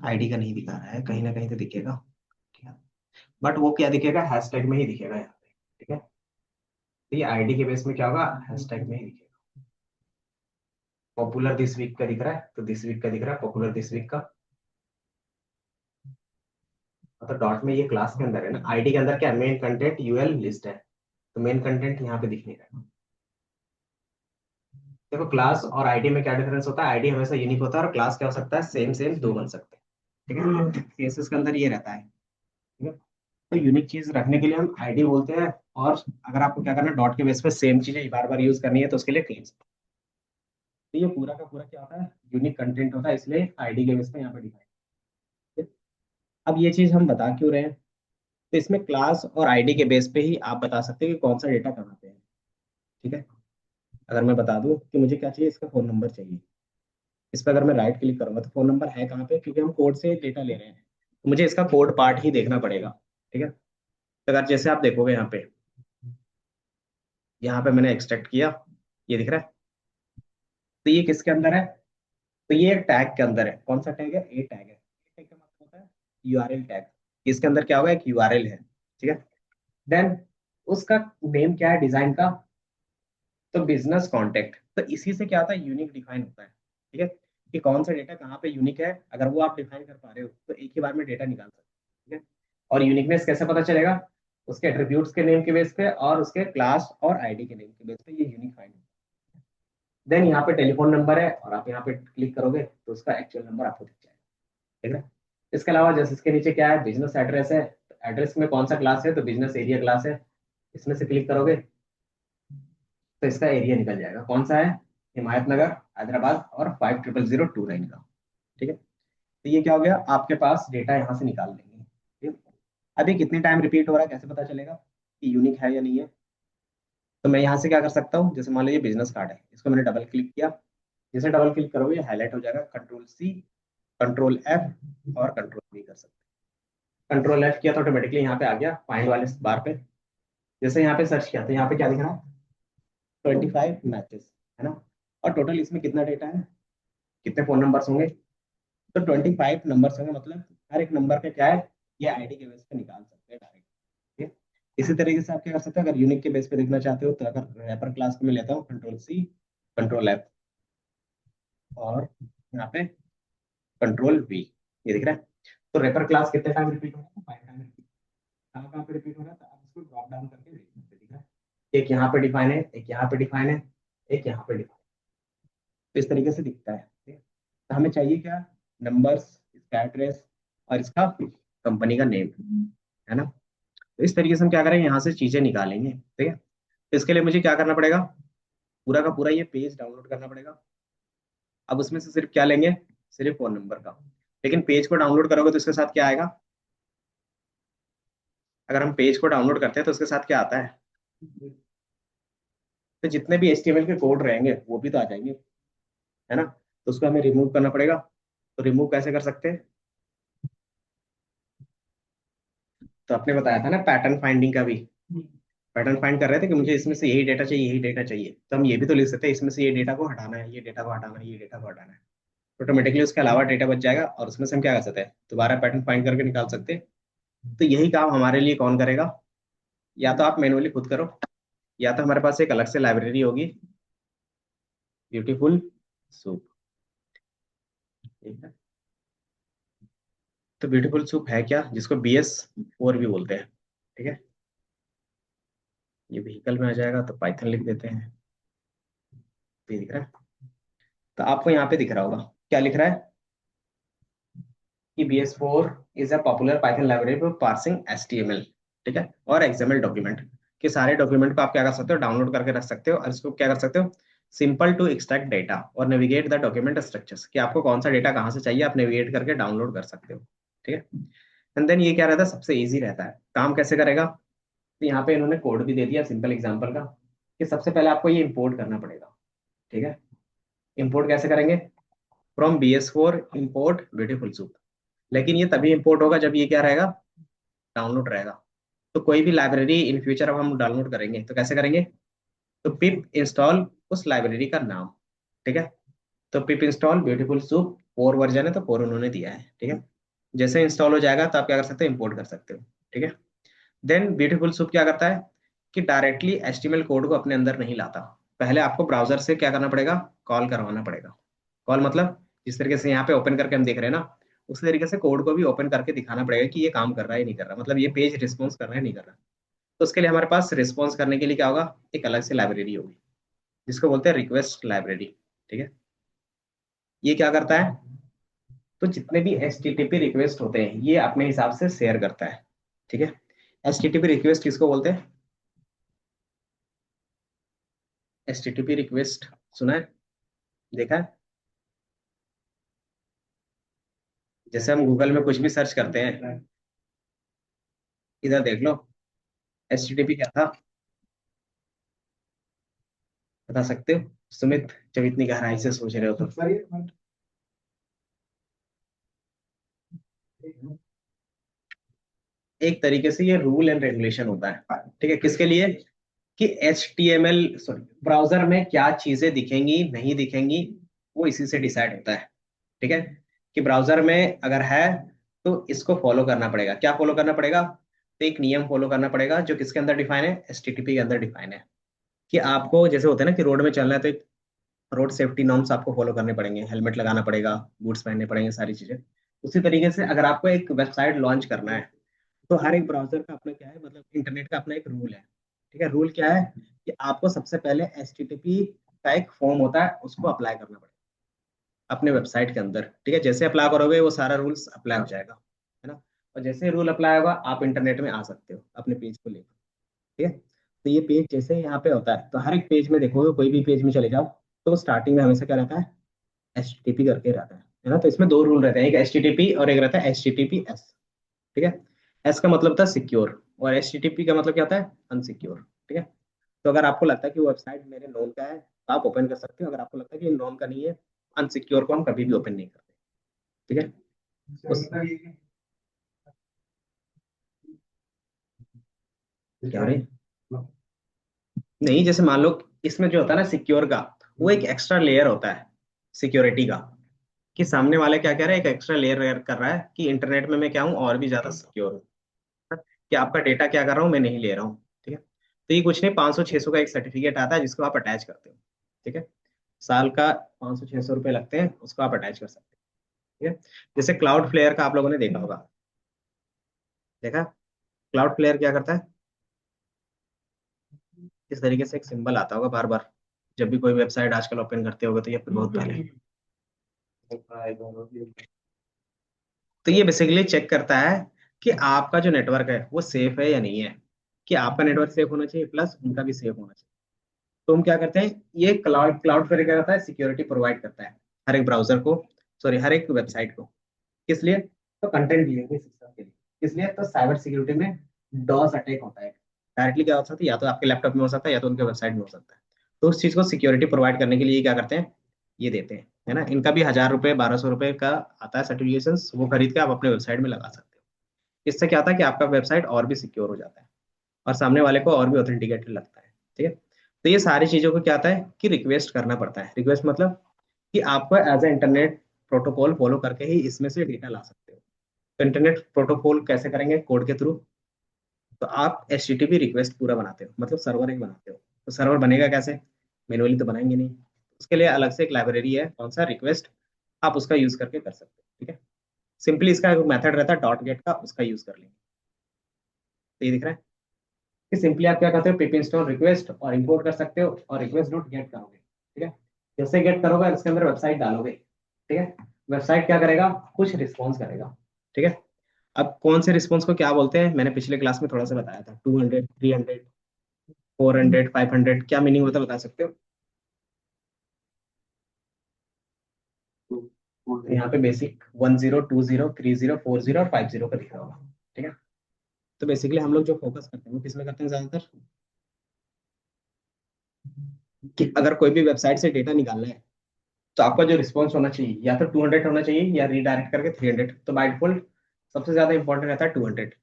[SPEAKER 1] आईडी का नहीं दिखा रहा है, कहीं ना कहीं तो दिखेगा, ठीक है, बट वो क्या दिखेगा, हैशटैग में ही दिखेगा यहाँ पे। ठीक है, तो ये आईडी के बेस में क्या होगा, हैशटैग में ही दिखेगा। पॉपुलर दिस वीक का दिख रहा है, तो दिस वीक का दिख रहा है, पॉपुलर दिस वीक का, तो डॉट में ये क्लास के अंदर है ना, आईडी के अंदर क्या, मेन कंटेंट यूएल लिस्ट है, तो मेन कंटेंट यहाँ पे दिख नहीं रहा है। देखो क्लास और आईडी में क्या डिफरेंस होता है, आईडी हमेशा यूनिक होता है और क्लास क्या हो सकता है, सेम सेम दो बन सकते हैं। ठीक है, केसेस के अंदर ये रहता है। ठीक है, तो यूनिक चीज रखने के लिए हम आईडी बोलते हैं, और अगर आपको क्या करना है, डॉट के बेस पे सेम चीजें बार बार यूज करनी है तो उसके लिए क्लास। तो ये पूरा का पूरा क्या होता है, यूनिक कंटेंट होता है, इसलिए आईडी के बेस पे यहाँ पे डिफाइन। अब ये चीज हम बता क्यों रहे हैं, तो इसमें क्लास और आईडी के बेस पे ही आप बता सकते हो कि कौन सा डेटा कहाँ पे है। ठीक है, अगर मैं बता दूं कि मुझे क्या चाहिए, इसका फोन नंबर चाहिए, इस पर अगर मैं राइट क्लिक करूंगा तो फोन नंबर है कहाँ पे, क्योंकि हम कोड से डेटा ले रहे हैं, तो मुझे इसका कोड पार्ट ही देखना पड़ेगा। ठीक है, तो अगर जैसे आप देखोगे यहाँ पे मैंने एक्सट्रैक्ट किया, ये दिख रहा है, तो ये किसके अंदर है, तो ये एक टैग के अंदर है। कौन सा टैग है, ए टैग है। ए टैग का मतलब होता है यूआरएल टैग। इसके अंदर क्या होगा, एक यूआरएल है। ठीक है, देन उसका नेम क्या है डिजाइन का, तो बिजनेस कॉन्टेक्ट। तो इसी से क्या होता है, यूनिक डिफाइन होता है। ठीक है, कि कौन सा डेटा कहाँ पे यूनिक है, अगर वो आप डिफाइन कर पा रहे हो तो एक ही बार में डेटा निकाल सकते हो। ठीक है, और यूनिकनेस कैसे पता चलेगा, उसके एट्रीब्यूट्स के नेम के बेस पे और उसके क्लास और आईडी के नेम के बेस पे ये यूनिक फाइंड। देन यहाँ पे टेलीफोन नंबर है, और आप यहाँ पे क्लिक करोगे तो उसका एक्चुअल नंबर आपको दिख जाएगा। ठीक है, इसके अलावा जैसे इसके नीचे क्या है, बिजनेस एड्रेस है, तो एड्रेस में कौन सा क्लास है, तो बिजनेस एरिया क्लास है, इसमें से क्लिक करोगे तो इसका एरिया निकल जाएगा, कौन सा है, हिमायत नगर हैदराबाद और 500029 का। ठीक है, तो ये क्या हो गया, आपके पास डेटा यहाँ से निकाल लेंगे। ठीक है, अभी कितने टाइम रिपीट हो रहा है कैसे पता चलेगा कि यूनिक है या नहीं है, तो मैं यहाँ से क्या कर सकता हूँ, जैसे मान लीजिए बिजनेस कार्ड है, इसको मैंने डबल क्लिक किया, जैसे डबल क्लिक करोगे हाईलाइट हो जाएगा, कंट्रोल सी, कंट्रोल एफ और कंट्रोल वी कर सकते हैं। कंट्रोल एफ किया तो ऑटोमेटिकली यहाँ पे आ गया फाइंड वाले बार पे, जैसे यहाँ पे सर्च किया तो यहाँ पे क्या दिख रहा है, 25 मैचेस, है ना, और टोटल इसमें कितना डेटा है, कितने फोन नंबर्स होंगे, तो 25 नंबर्स होंगे, मतलब हर एक नंबर पे क्या है, ये आईडी के बेस पे निकाल सकते हैं डायरेक्ट। ठीक है, इसी तरीके से आप क्या कर सकते हैं, अगर यूनिक के बेस पे देखना चाहते हो तो अगर रैपर क्लास को मैं लेता हूँ, कंट्रोल सी, कंट्रोल एफ और यहाँ पे कंट्रोल वी, ये दिख रहा है। तो रैपर क्लास कितने टाइम रिपीट हो रहा है, 5 टाइम रिपीट, कहाँ कहाँ पे रिपीट हो रहा है, तो आप इसको ड्रॉप डाउन करके देख सकते हैं। दिख रहा है, एक यहाँ पे डिफाइन है, एक यहाँ पे डिफाइन है, एक यहाँ पे डिफाइन, तो इस तरीके से दिखता है। ठीक है? तो हमें चाहिए क्या, नंबर्स, इसका एड्रेस और इसका कंपनी का नेम, है ना। तो इस तरीके से हम क्या करेंगे, यहाँ से चीजें निकालेंगे। ठीक है, तो इसके लिए मुझे क्या करना पड़ेगा, पूरा का पूरा ये पेज डाउनलोड करना पड़ेगा। अब उसमें से सिर्फ क्या लेंगे, सिर्फ फोन नंबर का, लेकिन पेज को डाउनलोड करोगे तो इसके साथ क्या आएगा, अगर हम पेज को डाउनलोड करते हैं तो उसके साथ क्या आता है, तो जितने भी HTML के कोड रहेंगे वो भी तो आ जाएंगे, है ना, तो उसको हमें रिमूव करना पड़ेगा। तो रिमूव कैसे कर सकते हैं, तो आपने बताया था ना पैटर्न फाइंडिंग का भी, पैटर्न फाइंड कर रहे थे कि मुझे इसमें से यही डेटा चाहिए, यही डेटा चाहिए, तो हम ये भी तो लिख सकते हैं इसमें से ये डेटा को हटाना है, ये डेटा को हटाना है, ये डेटा को हटाना है, ऑटोमेटिकली उसके अलावा डेटा बच जाएगा, और उसमें से हम क्या कर सकते हैं, दोबारा पैटर्न फाइंड करके निकाल सकते हैं। तो यही काम हमारे लिए कौन करेगा, या तो आप मैनुअली खुद करो, या तो हमारे पास एक अलग से लाइब्रेरी होगी, ब्यूटीफुल सूप। ठीक है, तो ब्यूटीफुल सूप है क्या, जिसको BS4 भी बोलते हैं। ठीक है, ये व्हीकल में आ जाएगा तो पाइथन लिख देते हैं, तो ये दिख रहा है, तो आपको यहाँ पे दिख रहा होगा क्या लिख रहा है, कि BS4
[SPEAKER 2] is a popular Python library for parsing HTML, ठीक है, और XML डॉक्यूमेंट, कि सारे डॉक्यूमेंट को आप क्या कर सकते हो, डाउनलोड करके रख सकते हो, और इसको क्या कर सकते हो, सिंपल टू एक्सट्रैक्ट डेटा और नेविगेट द डॉक्यूमेंट स्ट्रक्चर्स, कि आपको कौन सा डेटा कहाँ से चाहिए आप नेविगेट करके डाउनलोड कर सकते हो, ठीक है। एंड देन ये क्या रहता है, सबसे इजी रहता है। काम कैसे करेगा, तो यहाँ पे इन्होंने कोड भी दे दिया सिंपल एग्जांपल का, कि सबसे पहले आपको ये इंपोर्ट करना पड़ेगा, ठीक है। इंपोर्ट कैसे करेंगे, from BS4 import beautiful soup, लेकिन ये तभी इंपोर्ट होगा जब ये क्या रहेगा, डाउनलोड रहेगा। तो कोई भी लाइब्रेरी इन फ्यूचर अब हम डाउनलोड करेंगे तो कैसे करेंगे, तो पिप इंस्टॉल उस लाइब्रेरी का नाम, ठीक है। तो पिप इंस्टॉल ब्यूटीफुल सूप 4 वर्जन है तो 4 उन्होंने दिया है, ठीक है। जैसे इंस्टॉल हो जाएगा तो आप क्या कर सकते हो, इंपोर्ट कर सकते हो, ठीक है। देन ब्यूटीफुल सूप क्या करता है कि डायरेक्टली HTML कोड को अपने अंदर नहीं लाता, पहले आपको ब्राउजर से क्या करना पड़ेगा, कॉल करवाना पड़ेगा। कॉल मतलब जिस तरीके से यहाँ पे ओपन करके हम देख रहे हैं ना, उसी तरीके से कोड को भी ओपन करके दिखाना पड़ेगा कि ये काम कर रहा है नहीं कर रहा, मतलब ये पेज रिस्पॉन्स कर रहा है नहीं कर रहा। तो उसके लिए हमारे पास रिस्पॉन्स करने के लिए क्या होगा, एक अलग से लाइब्रेरी होगी जिसको बोलते हैं रिक्वेस्ट लाइब्रेरी, ठीक है। ये क्या करता है, तो जितने भी HTTP रिक्वेस्ट होते हैं ये अपने हिसाब से शेयर करता है, ठीक है। HTTP रिक्वेस्ट किसको बोलते हैं, HTTP रिक्वेस्ट सुना है, देखा है। जैसे हम गूगल में कुछ भी सर्च करते हैं, इधर देख लो HTTP क्या था, बता सकते हो सुमित, जब इतनी गहराई से सोच रहे हो तो। एक तरीके से ये रूल एंड रेगुलेशन होता है, ठीक है, किसके लिए, कि HTML सॉरी ब्राउजर में क्या चीजें दिखेंगी नहीं दिखेंगी वो इसी से डिसाइड होता है, ठीक है। कि ब्राउजर में अगर है तो इसको फॉलो करना पड़ेगा, क्या फॉलो करना पड़ेगा, तो एक नियम फॉलो करना पड़ेगा जो किसके अंदर डिफाइन है, HTTP के अंदर डिफाइन है। कि आपको जैसे होता है ना कि रोड में चलना है तो एक रोड सेफ्टी नॉर्म्स आपको फॉलो करने पड़ेंगे, हेलमेट लगाना पड़ेगा, बूट्स पहनने पड़ेंगे, सारी चीजें। उसी तरीके से अगर आपको एक वेबसाइट लॉन्च करना है तो हर एक ब्राउजर का अपना क्या है, मतलब इंटरनेट का अपना एक रूल है, ठीक है। रूल क्या है कि आपको सबसे पहले HTTP का एक फॉर्म होता है उसको अप्लाई करना पड़ेगा अपने वेबसाइट के अंदर, ठीक है। जैसे अप्लाई करोगे वो सारा रूल्स अप्लाई हो जाएगा, है ना। और जैसे रूल अप्लाई होगा आप इंटरनेट में आ सकते हो अपने पेज को लेकर, ठीक है। तो ये पेज जैसे यहाँ पे होता है तो हर एक पेज में देखोगे, कोई भी पेज में चले जाओ तो स्टार्टिंग में हमेशा क्या रहता है, HTTP करके रहता है ना। तो इसमें दो रूल रहते हैं, एक HTTP और एक रहता है HTTPS, ठीक है। एस का मतलब था सिक्योर और HTTP का मतलब क्या होता है, अनसिक्योर, ठीक है। तो अगर आपको लगता है कि वो वेबसाइट मेरे नोन का है तो आप ओपन कर सकते हो, अगर आपको लगता है कि नोन का नहीं है, अनसिक्योर को हम कभी भी ओपन नहीं करते, ठीक है। उस क्या रे, नहीं जैसे मान लो इसमें जो होता है ना सिक्योर का, वो एक एक्स्ट्रा लेयर होता है सिक्योरिटी का, कि सामने वाले क्या कह रहा है, एक एक्स्ट्रा लेयर कर रहा है कि इंटरनेट में मैं क्या हूँ और भी ज्यादा सिक्योर हूँ, कि आपका डेटा क्या कर रहा हूँ मैं नहीं ले रहा हूँ, ठीक है। तो ये कुछ नहीं, 500-600 का एक सर्टिफिकेट आता है जिसको आप अटैच करते हो, ठीक है। साल का 500-600 रुपये लगते हैं, उसको आप अटैच कर सकते हैं, ठीक है। जैसे क्लाउड फ्लेयर का आप लोगों ने देखा होगा, देखा क्लाउड फ्लेयर क्या करता है, इस तरीके से एक सिंबल आता होगा बार बार जब भी कोई वेबसाइट आजकल ओपन करते होगे तो ये बहुत पहले। तो ये बेसिकली चेक करता है कि आपका जो नेटवर्क है वो सेफ है या नहीं है, कि आपका नेटवर्क सेफ होना चाहिए प्लस उनका भी सेफ होना चाहिए। तो हम क्या करते हैं, ये क्लाउड क्लाउड फ्लेयर क्या करता है, सिक्योरिटी प्रोवाइड करता है हर एक ब्राउजर को, सॉरी हर एक वेबसाइट को। किस लिए, तो कंटेंट डिलीवरी सिस्टम के लिए। इसलिए तो साइबर सिक्योरिटी में डॉस अटैक होता है, डायरेक्टली क्या हो सकता है, या तो आपके लैपटॉप में हो सकता है या तो उनके वेबसाइट में हो सकता है। तो उस चीज को सिक्योरिटी प्रोवाइड करने के लिए क्या करते हैं, ये देते हैं, है ना। इनका भी 1000 रुपये 1200 रुपये का आता है सर्टिफिकेशन, वो खरीद के आप अपने वेबसाइट में लगा सकते हो। इससे क्या होता है कि आपका वेबसाइट और भी सिक्योर हो जाता है और सामने वाले को और भी ऑथेंटिकेटेड लगता है, ठीक है। तो ये सारी चीजों को क्या आता है कि रिक्वेस्ट करना पड़ता है। रिक्वेस्ट मतलब कि आपको as a internet protocol follow करके ही इसमें से डेटा ला सकते हो। तो इंटरनेट प्रोटोकॉल कैसे करेंगे, कोड के थ्रू। तो आप HTTP रिक्वेस्ट पूरा बनाते हो, मतलब सर्वर एक बनाते हो। तो सर्वर बनेगा कैसे, मैनुअली तो बनाएंगे नहीं, उसके लिए अलग से एक लाइब्रेरी है, कौन सा, रिक्वेस्ट, आप उसका यूज करके कर सकते हो, ठीक है। सिंपली इसका एक मेथड रहता है डॉट गेट का, उसका यूज कर लेंगे। तो ये दिख रहा है कि सिंपली आप क्या करते हो, पिप इंस्टॉल रिक्वेस्ट और इंपोर्ट कर सकते हो और रिक्वेस्ट डॉट गेट करोगे, ठीक है। जैसे गेट करोगे इसके अंदर वेबसाइट डालोगे, ठीक है। वेबसाइट क्या करेगा, कुछ रिस्पॉन्स करेगा, ठीक है। अब कौन से रिस्पॉन्स को क्या बोलते हैं, मैंने पिछले क्लास में थोड़ा सा बताया था, 200, 300, 400, 500, क्या मीनिंग होता है बता सकते हो? तो यहाँ पे बेसिक 10, 20, 30, 40 और 50 का दिख रहा होगा, ठीक है। तो बेसिकली हम लोग जो फोकस करते हैं वो किसमें करते हैं ज्यादातर, कि अगर कोई भी वेबसाइट से डेटा निकालना है तो आपका जो रिस्पॉन्स होना चाहिए या तो 200 होना चाहिए या रीडायरेक्ट करके 300। तो बाय डिफॉल्ट सबसे ज्यादा इंपॉर्टेंट रहता है 200।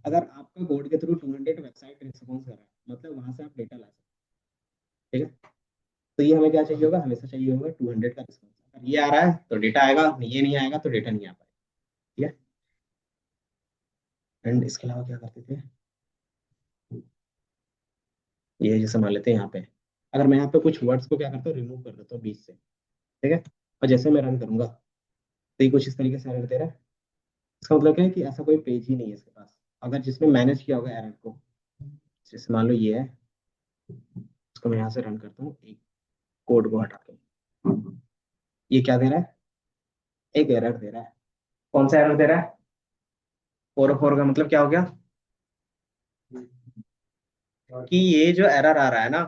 [SPEAKER 2] अगर आपका कोड के थ्रू 200 वेबसाइट रिस्पॉन्स कर रहा है मतलब वहां से आप डेटा ला सकते हैं, ठीक है। तो ये हमें क्या चाहिए होगा, हमेशा चाहिए होगा 200 का रिस्पॉन्स। अगर ये आ रहा है तो डेटा आएगा, ये नहीं आएगा तो डेटा नहीं आ पाएगा, ठीक है। एंड इसके अलावा क्या करते थे, ये जैसे मान लेते हैं यहाँ पे, अगर मैं यहाँ पे कुछ वर्ड्स को क्या करता हूँ, रिमूव कर देता हूँ बीच से, ठीक है। और जैसे मैं रन करूंगा तो ये कुछ इस तरीके से एरर दे रहा है। इसका मतलब क्या है कि ऐसा कोई पेज ही नहीं है इसके पास अगर जिसने मैनेज किया होगा एरर को। जैसे मान लो ये है, इसको मैं यहाँ से रन करता हूँ एक कोड को हटा के, ये क्या दे रहा है, एक एरर दे रहा है। कौन सा एरर दे रहा है, 404 का मतलब क्या हो गया कि ये जो एरर आ रहा है ना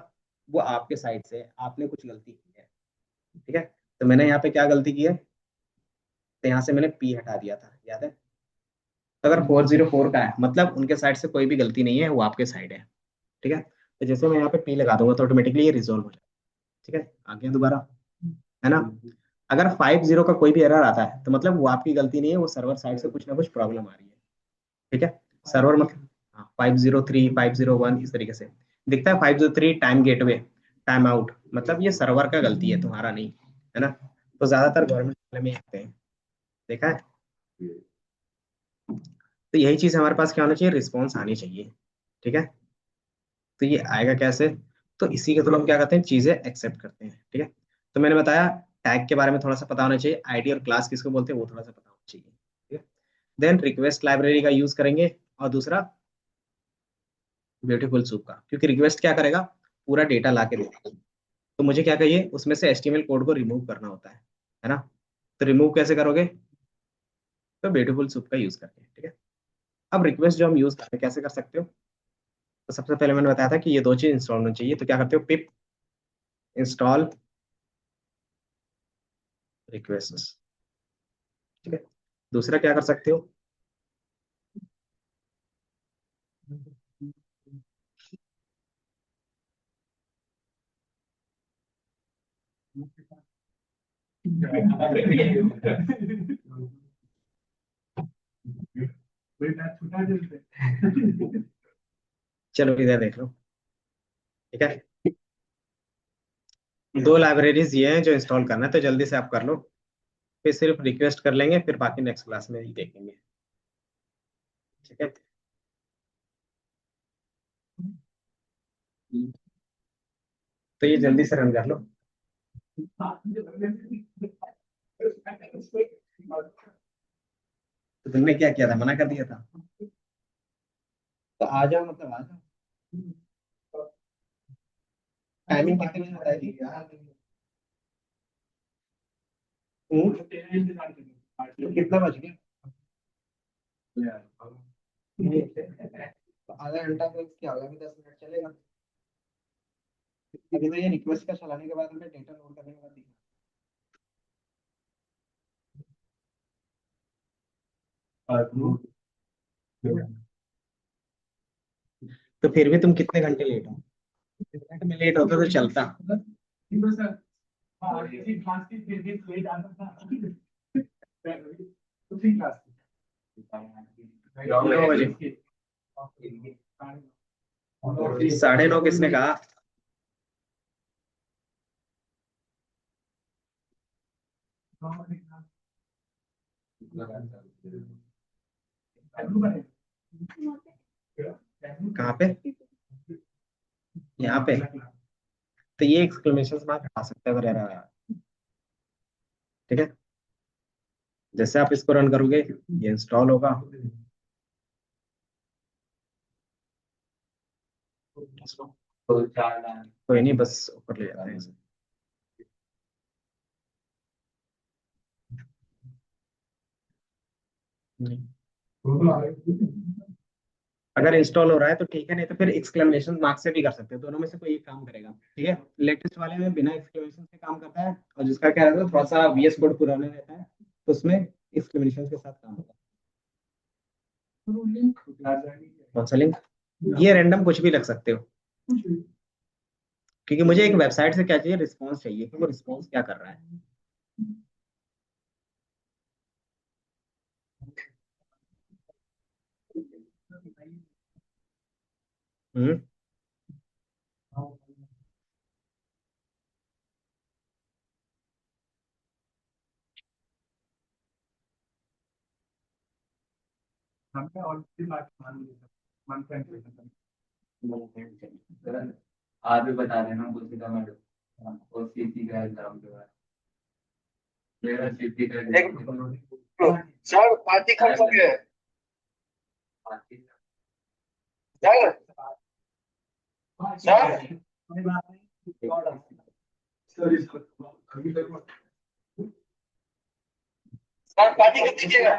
[SPEAKER 2] वो आपके साइड से है, आपने कुछ गलती की है, ठीक है। तो मैंने यहाँ पे क्या गलती की है, तो यहाँ से मैंने पी हटा दिया था, याद है। तो अगर 404 का है मतलब उनके साइड से कोई भी गलती नहीं है, वो आपके साइड है, ठीक है। तो जैसे मैं यहाँ पे पी लगा दूंगा तो ऑटोमेटिकली ये रिजोल्व हो जाएगा, ठीक है। आ गया दोबारा, है ना। अगर 50 का कोई भी एरर आता है तो मतलब वो आपकी गलती नहीं है, वो सर्वर साइड से कुछ ना कुछ प्रॉब्लम आ रही है, ठीक है। सर्वर मतलब हाँ 503, 501 इस तरीके से दिखता है। 503 टाइम गेटवे, टाइम आउट, मतलब ये सर्वर का गलती है तुम्हारा नहीं, है ना। तो ज्यादातर गवर्नमेंट वाले में आते हैं, देखा है। तो यही चीज हमारे पास क्या होना चाहिए, रिस्पॉन्स आनी चाहिए, ठीक है। तो ये आएगा कैसे, तो इसी के थ्रू हम क्या करते हैं, चीजें एक्सेप्ट करते हैं, ठीक है। तो मैंने बताया टैग के बारे में थोड़ा सा पता होना चाहिए, आईडी और क्लास किसको बोलते हैं वो थोड़ा सा पता होना चाहिए, ठीक है। देन रिक्वेस्ट लाइब्रेरी का यूज करेंगे, और दूसरा ब्यूटीफुल सूप का, क्योंकि रिक्वेस्ट क्या करेगा, पूरा डेटा ला के देगा। तो मुझे क्या कहिए, उसमें से एचटीएमएल कोड को रिमूव करना होता है ना। तो रिमूव कैसे करोगे, तो ब्यूटीफुल सूप का यूज करके, ठीक है। अब रिक्वेस्ट जो हम यूज करते हैं कैसे कर सकते हो, तो सबसे पहले मैंने बताया था कि ये दो चीज इंस्टॉल होनी चाहिए, तो क्या करते हो, पिप इंस्टॉल रिक्वेस्ट, ठीक है। दूसरा क्या कर सकते हो, चलो इधर देख लो, ठीक है। दो लाइब्रेरीज ये हैं जो इंस्टॉल करना है, तो जल्दी से आप कर लो, फिर सिर्फ रिक्वेस्ट कर लेंगे, फिर बाकी नेक्स्ट क्लास में ही देखेंगे, ठीक है। तो ये जल्दी से रन कर लो। तो तुमने क्या किया था, मना कर दिया था। तो आ जाओ, मतलब आ जाओ, टाइमिंग कितने बजे बताई थी यार। तो कितना बज गया, तो आधा घंटा तो क्या होगा, अभी 10 मिनट चलेगा। अभी तो ये रिक्वेस्ट का चलाने के बाद हमें डेटा लोड करने के बाद दिखा। तो फिर भी तुम कितने घंटे लेट हो, 10 मिनट में लेट होता तो चलता। 9 बजे, 9:30 किसने कहा। कहाँ पे, यहाँ पे। तो ये एक्सक्लेमेशन मार्क आ सकता है अगर error आया, ठीक है। जैसे आप इसको रन करोगे ये इंस्टॉल होगा,
[SPEAKER 3] तो 4 लाख
[SPEAKER 2] कोई नहीं बस ऊपर ले जाते हैं इसे। नहीं अगर इंस्टॉल हो रहा है तो ठीक है, नहीं तो फिर एक्सक्लेमेशन मार्क से भी कर सकते हो, दोनों में से कोई एक काम करेगा। ठीक है, लेटेस्ट वाले में बिना एक्सक्लेमेशन से काम करता है, और जिसका क्या रहता है थोड़ा सा वीएस कोड पुराना रहता है तो उसमें एक्सक्लेमेशन के साथ काम होता है। कौन सा लिंक? ये रैंडम कुछ भी लग सकते हो, क्योंकि मुझे एक वेबसाइट से क्या चाहिए, रिस्पॉन्स चाहिए कि वो रिस्पॉन्स क्या कर रहा है। हम्म।
[SPEAKER 3] आप भी बता देना मुझे मैडम और सीसी का एग्जाम के बाद मेरा सीसी का एग्जाम
[SPEAKER 5] सर पार्टी कब हो गया सर सर सर पार्टी कब दीजिएगा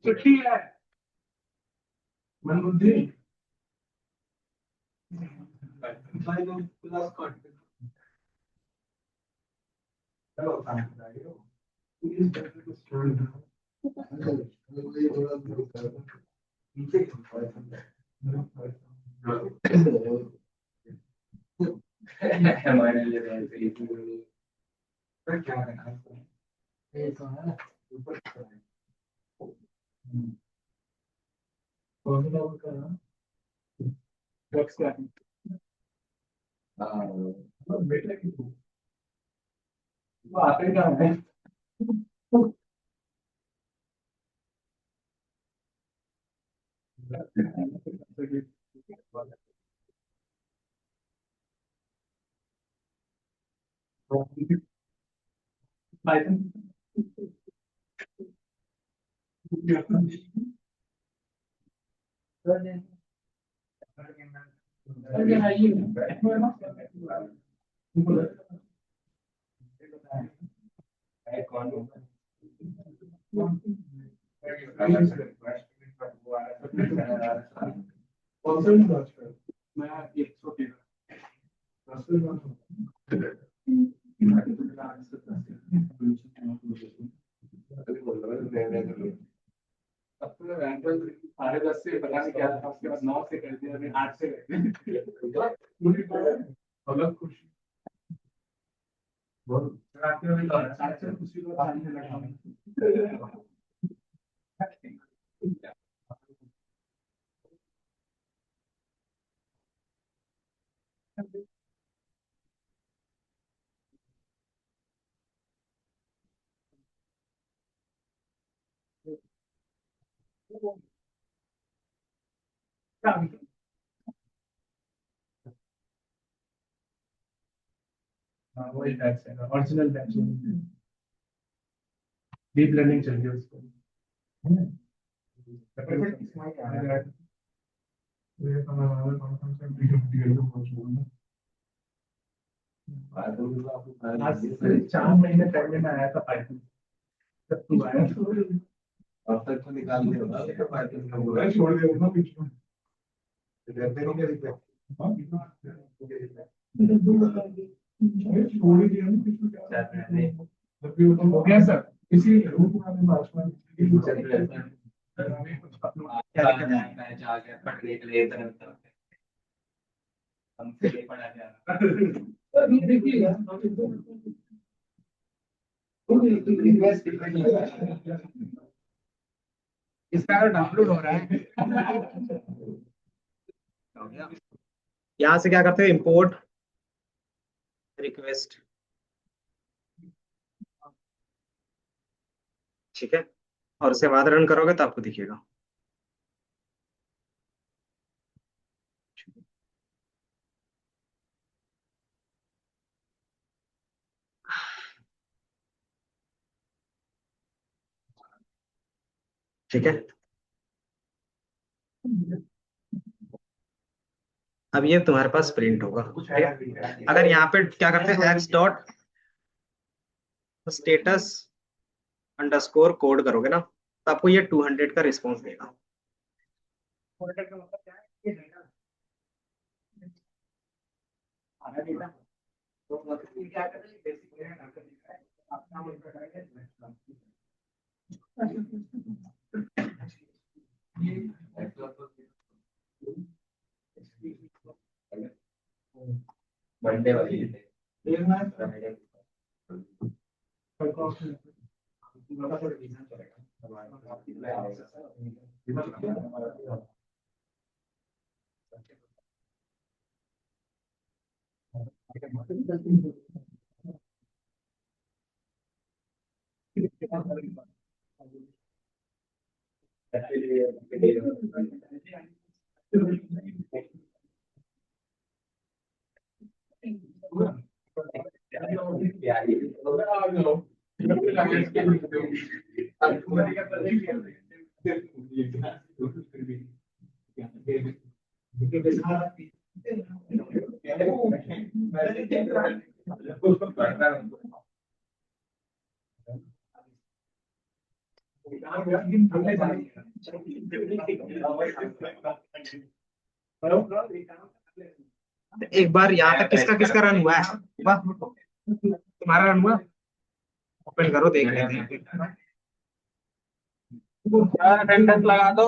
[SPEAKER 6] छुट्टी है मन बुद्धि
[SPEAKER 3] हमारे लिए वैसे ही
[SPEAKER 6] बेटा की वो आते क्या है पाइथन
[SPEAKER 3] कौन
[SPEAKER 6] मैं 113 साढ़े 10 से पता नहीं क्या था, उसके बाद 9 से कर दिया, फिर 8 से कर दिया अलग खुशी रात में भी खुशी को खाने लगा हाँ वही टैक्स है, ओरिजिनल टैक्स डीप लर्निंग चाहिए उसको आज से 4 महीने पहले मैं आया था पाइथन, जब तू आया
[SPEAKER 5] अब तक तो निकाल दिया पार्टी का
[SPEAKER 6] मैं छोड़ दिया था बीच में
[SPEAKER 5] करते नहीं क्या दिक्कत
[SPEAKER 6] छोड़ ही दिया ना बीच में
[SPEAKER 3] नहीं
[SPEAKER 6] जब भी हो गया सर इसी रूप में हमें भाषण
[SPEAKER 3] मैच आ गया पढ़ने के लिए इधर हमसे नहीं पढ़ा जा रहा
[SPEAKER 6] इसका डाउनलोड हो रहा है
[SPEAKER 2] यहाँ से क्या करते हो, इंपोर्ट रिक्वेस्ट। ठीक है, और उसके बाद रन करोगे तो आपको दिखेगा। ठीक है, अब ये तुम्हारे पास प्रिंट होगा, ठीक है? अगर यहाँ पे क्या करते हैं, x dot status underscore code करोगे ना, तो आपको ये 200 का रिस्पॉन्स देगा। 200 का मतलब क्या है, ये डेटा आधा डेटा। तो मतलब ये क्या करते हैं, बेसिक है अपना मतलब करेंगे।
[SPEAKER 3] मंडे वाली फ्राइडे
[SPEAKER 2] एक बार यहाँ तक किसका किसका रन हुआ है, वाह तुम्हारा रन हुआ, ओपन करो देख लेते हैं।
[SPEAKER 6] अटेंडेंस लगा दो।